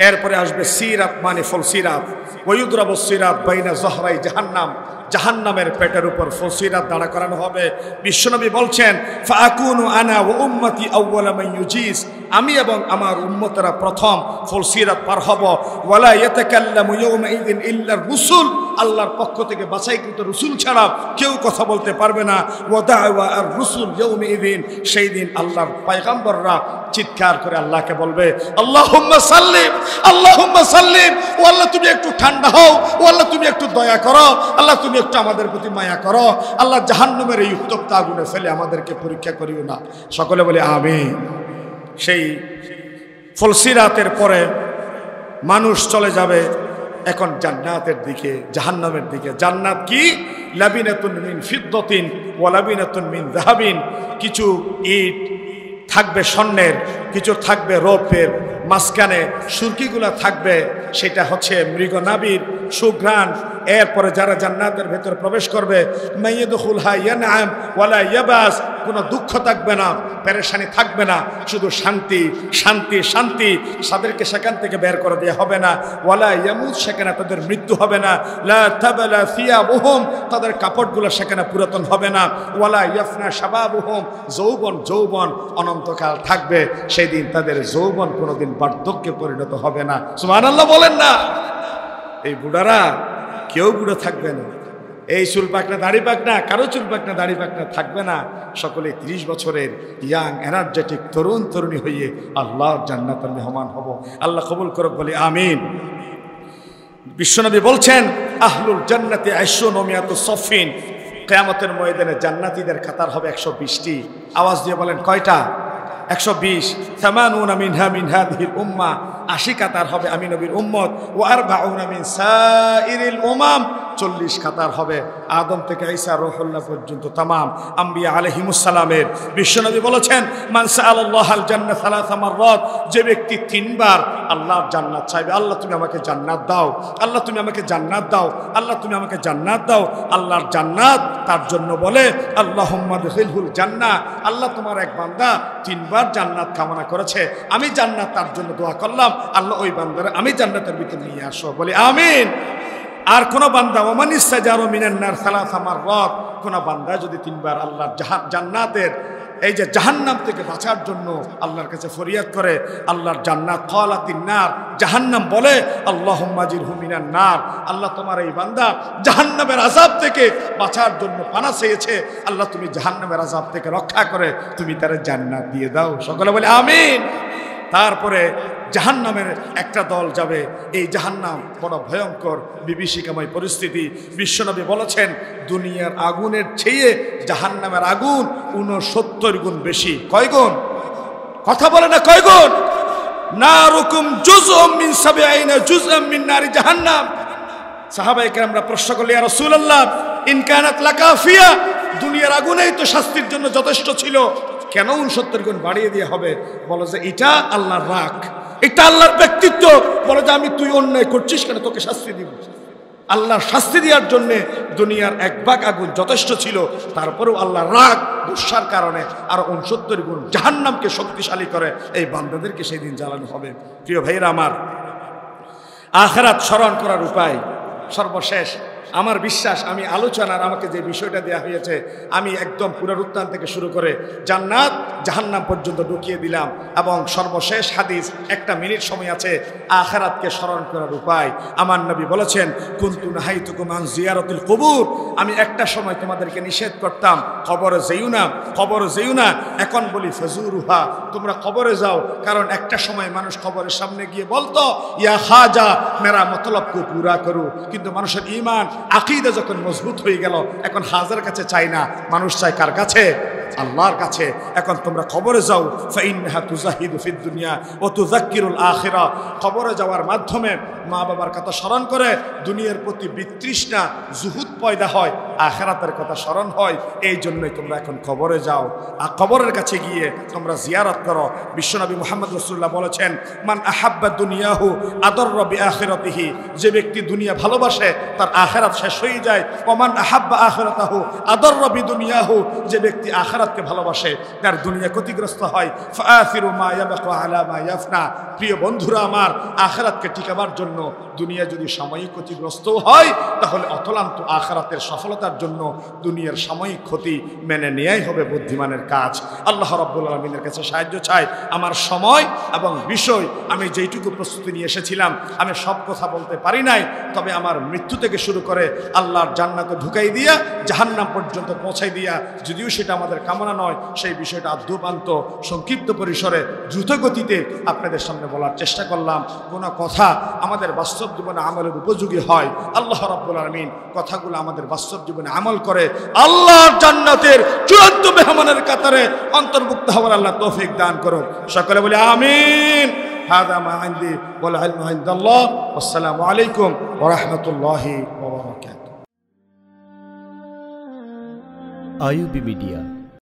এরপরে আসবে সিরাত, মানে ফুল সিরাত। ওয়ুদরাবু সিরাত বাইনা জহরাই জাহান্নাম, জাহান্নামের পেটের উপর ফুলসিরাত দাঁড়া করানো হবে। বিশ্বনবী বলছেন, ফাআকুনু আনা ওয়া উম্মতি আউওয়ালা মান ইউজিস, আমি এবং আমার উম্মতেরা প্রথম ফুলসিরাত পার হব। ওয়ালা ইয়াতাকাল্লামু ইয়াওমাইযিন ইল্লা রাসূল, আল্লাহর পক্ষ থেকে বাছাইকৃত রাসূল ছাড়া কেউ কথা বলতে পারবে না। ওয়া দাওয়া আর রাসূল ইয়াওমাইযিন, সেই দিন আল্লাহর পয়গম্বররা চিৎকার করে আল্লাহকে বলবে, আল্লাহুম্মা সাল্লিম, আল্লাহুম্মা সাল্লিম। ও আল্লাহ তুমি একটু ঠান্ডা হও, ও আল্লাহ তুমি একটু দয়া করো, আল্লাহ তুমি একটু আমাদের প্রতি মায়া করো, আল্লাহ জাহান্নামের এই উত্তপ্ত আগুনে ফেলে আমাদেরকে পরীক্ষা করিও না। সকলে বলে আমিন। সেই ফুলসিরাতের পরে মানুষ চলে যাবে এখন জান্নাতের দিকে, জাহান্নামের দিকে। জান্নাত কি? লাবিনাতুন মিন ফিদ্দাতিন ওয়া লাবিনাতুন মিন যাহাবিন, কিছু ইট থাকবে স্বর্ণের, কিছু থাকবে রৌপ্যের, মাঝখানে সুরকিগুলা থাকবে, সেটা হচ্ছে মৃগনাভির সুঘ্রাণ। এরপরে যারা জান্নাতের ভেতর প্রবেশ করবে, মাইয়াদখুলহা ইয়ানআম ওয়ালা ইয়াবাস, কোনো দুঃখ থাকবে না, পেরেশানি থাকবে না, শুধু শান্তি শান্তি শান্তি। তাদেরকে সেখান থেকে বের করে দেওয়া হবে না। ওয়ালা ইয়ামুত, সেখানে তাদের মৃত্যু হবে না। লা তাবলা সিয়াবুহুম, তাদের কাপড়গুলো সেখানে পুরাতন হবে না। ওয়ালা ইয়াফনা শাবাবুহুম, যৌবন যৌবন অনন্তকাল থাকবে। সেই দিন তাদের যৌবন কোনোদিন বার্ধক্যে পরিণত হবে না। সুবহানাল্লাহ বলেন না? এই বুড়ারা কেউ বুড়ো থাকবে না, এই চুল পাকনা দাড়ি পাকনা, কারো চুল পাকনা দাড়ি পাকনা থাকবে না। সকলে 30 বছরের ইয়াং এনার্জেটিক তরুণ তরুণী হয়ে আল্লাহর জান্নাতের মেহমান হব। আল্লাহ কবুল করুক, বলি আমিন। বিশ্বনবী বলছেন, আহলুল জান্নাতি আইশুন ওয়া মিয়াতুস সাফিন, কিয়ামতের ময়দানে জান্নাতীদের কাতার হবে 120টি। আওয়াজ দিয়ে বলেন কয়টা? 120। সামানুনা মিনহা মিন হাযিহিল উম্মাহ, 80 কাতার হবে আমি নবীর উম্মত। ওয়া আরবাউনা মিন সাইরিল উমাম, 40 কাতার হবে আদম থেকে ঈসা রূহুল্লাহ পর্যন্ত তামাম আম্বিয়া আলাইহিমুস সালামের। বিশ্বনবী বলেছেন, মান সাআলাল্লাহাল জান্নাত 3 মাররাত, যে ব্যক্তি 3 বার আল্লাহর জান্নাত চাইবে, আল্লাহ তুমি আমাকে জান্নাত দাও, আল্লাহ তুমি আমাকে জান্নাত দাও, আল্লাহ তুমি আমাকে জান্নাত দাও, আল্লাহর জান্নাত তার জন্য বলে আল্লাহুম্মা দখিলহুল জান্নাহ, আল্লাহ তোমার এক বান্দা 3 বার জান্নাত কামনা করেছে, আমি জান্নাত তার জন্য দোয়া করলাম, আল্লাহ ওই বান্দারে আমি জান্নাতের ভিতর নিয়ে আসো, বলি আমিন। আর কোন বান্দা ওমান ইসতাজারু মিনান নার 3 মাররাত, কোন বান্দা যদি 3 বার আল্লাহর জান্নাতের এই যে জাহান্নাম থেকে বাঁচার জন্য আল্লাহর কাছে ফরিয়াদ করে, আল্লাহর জান্নাত ক্বালাতিন নার, জাহান্নাম বলে আল্লাহুম্মা জিরহু মিনান নার, আল্লাহ তোমার এই বান্দা জাহান্নামের আযাব থেকে বাঁচার জন্য পানা চেয়েছে, আল্লাহ তুমি জাহান্নামের আযাব থেকে রক্ষা করে তুমি তার জান্নাত দিয়ে দাও। সকলে বলে আমিন। তারপরে জাহান্নামের একটা দল যাবে, এই জাহান্নাম বড় ভয়ঙ্কর বিভীষিকাময় পরিস্থিতি। বিশ্বনবী বলেছেন, দুনিয়ার আগুনের চেয়ে জাহান্নামের আগুন 69 গুণ বেশি। কয় গুণ? কথা বলে না, কয় গুণ? নারুকুম জুজউম মিন 70 জুজআম মিন নারি জাহান্নাম। সাহাবায়ে কেরামরা প্রশ্ন করলেন, ইয়া রাসূলুল্লাহ ইন কানাত লাকাফিয়া, দুনিয়ার আগুনেই তো শাস্তির জন্য যথেষ্ট ছিল, কেন 69 গুণ বাড়িয়ে দেওয়া হবে? বলে যে এটা আল্লাহর রাগ, এটা আল্লাহর ব্যক্তিত্ব। বলে যে আমি তুই অন্যায় করছিস কেন, তোকে শাস্তি দিব। আল্লাহর শাস্তি দেওয়ার জন্য দুনিয়ার 1 ভাগ আগুন যথেষ্ট ছিল, তারপরেও আল্লাহর রাগ গুসার কারণে আর 69 গুণ জাহান্নামকে শক্তিশালী করে এই বান্দাদেরকে সেই দিন জ্বালানো হবে। প্রিয় ভাইরা আমার, আখিরাত স্মরণ করার উপায় সর্বশেষ আমার বিশ্বাস, আমি আলোচনার আমাকে যে বিষয়টা দেওয়া হয়েছে আমি একদম পুনরুত্থান থেকে শুরু করে জান্নাত জাহান্নাম পর্যন্ত ঢুকিয়ে দিলাম, এবং সর্বশেষ হাদিস 1 মিনিট সময় আছে, আখিরাতকে স্মরণ করার উপায়। আমার নবী বলেছেন, কুনতু নাহাইতুকুম আন জিয়ারাতিল কুবুর, আমি একটা সময় তোমাদেরকে নিষেধ করতাম কবরে যেও না, কবরে যেও না। এখন বলি ফাজুরুহা, তোমরা কবরে যাও, কারণ একটা সময় মানুষ কবরের সামনে গিয়ে বলতো ইয়া খাজা মেরা মতলবকে পুরা করু, কিন্তু মানুষের ঈমান আকীদা যখন মজবুত হয়ে গেল, এখন হাজার কাছে চাই না, মানুষ চায় কার কাছে? আল্লাহর কাছে। এখন তোমরা কবরে যাও, ফাইন্নাহা তুজাহিদু ফিদ দুনিয়া ওয়া তুযাক্কিরুল আখিরা, কবরে যাওয়ার মাধ্যমে মা বাবার কথা স্মরণ করে দুনিয়ার প্রতি বিতৃষ্ণা জুহুদ পয়দা হয়, আখিরাতের কথা স্মরণ হয়। এই জন্যই তোমরা এখন কবরে যাও, আর কবরের কাছে গিয়ে তোমরা জিয়ারত করো। বিশ্বনবী মুহাম্মদ রাসূলুল্লাহ বলেছেন, মান আহাব্বা দুনিয়াহু আদররা বিআখিরাতিহি, যে ব্যক্তি দুনিয়া ভালোবাসে তার আখিরাত শেষ হয়ে যায়। ওমান আহাব্বা আখিরাতাহু আদররা বিদুনিয়াহু, যে ব্যক্তি আখিরাতকে ভালোবাসে তার দুনিয়া ক্ষতিগ্রস্ত হয়। ফাআসিরু মা ইয়াবকা আলা মা ইয়াফনা, প্রিয় বন্ধুরা আমার, আখিরাতকে টিকাবার জন্য দুনিয়া যদি সাময়িক ক্ষতিগ্রস্ত হয়, তাহলে অতলান্ত আখিরাতের সফলতার জন্য দুনিয়ার সাময়িক ক্ষতি মেনে নেয়াই হবে বুদ্ধিমানের কাজ। আল্লাহ রাব্বুল আলামিনের কাছে সাহায্য চাই। আমার সময় এবং বিষয় আমি যেইটুকু প্রস্তুতি নিয়ে এসেছিলাম, আমি সব কথা বলতে পারি নাই, তবে আমার মৃত্যু থেকে শুরু করে আল্লাহর জান্নাতে ঢুকাই দিয়া জাহান্নাম পর্যন্ত পৌঁছাই দিয়া, যদিও সেটা আমাদের কামনা নয়, সেই বিষয়টা আদ্যপান্ত সংক্ষিপ্ত পরিসরে দ্রুত গতিতে আপনাদের সামনে বলার চেষ্টা করলাম। কোনো কথা আমাদের বাস্তব জীবনে আমলের উপযোগী হয়, আল্লাহ রাব্বুল আলামিন কথাগুলো আমাদের বাস্তব জীবনে আমল করে আল্লাহর জান্নাতের চূড়ান্ত মেহমানের কাতারে অন্তর্ভুক্ত হওয়ার আল্লাহ তৌফিক দান করুন। সকলে বলি আমিন। হাদা মা ইনদি ওয়াল ইলমু ইনদাল্লাহ। আসসালামু আলাইকুম ওয়া রাহমাতুল্লাহি ওয়া বারাকাতুহু। IUB media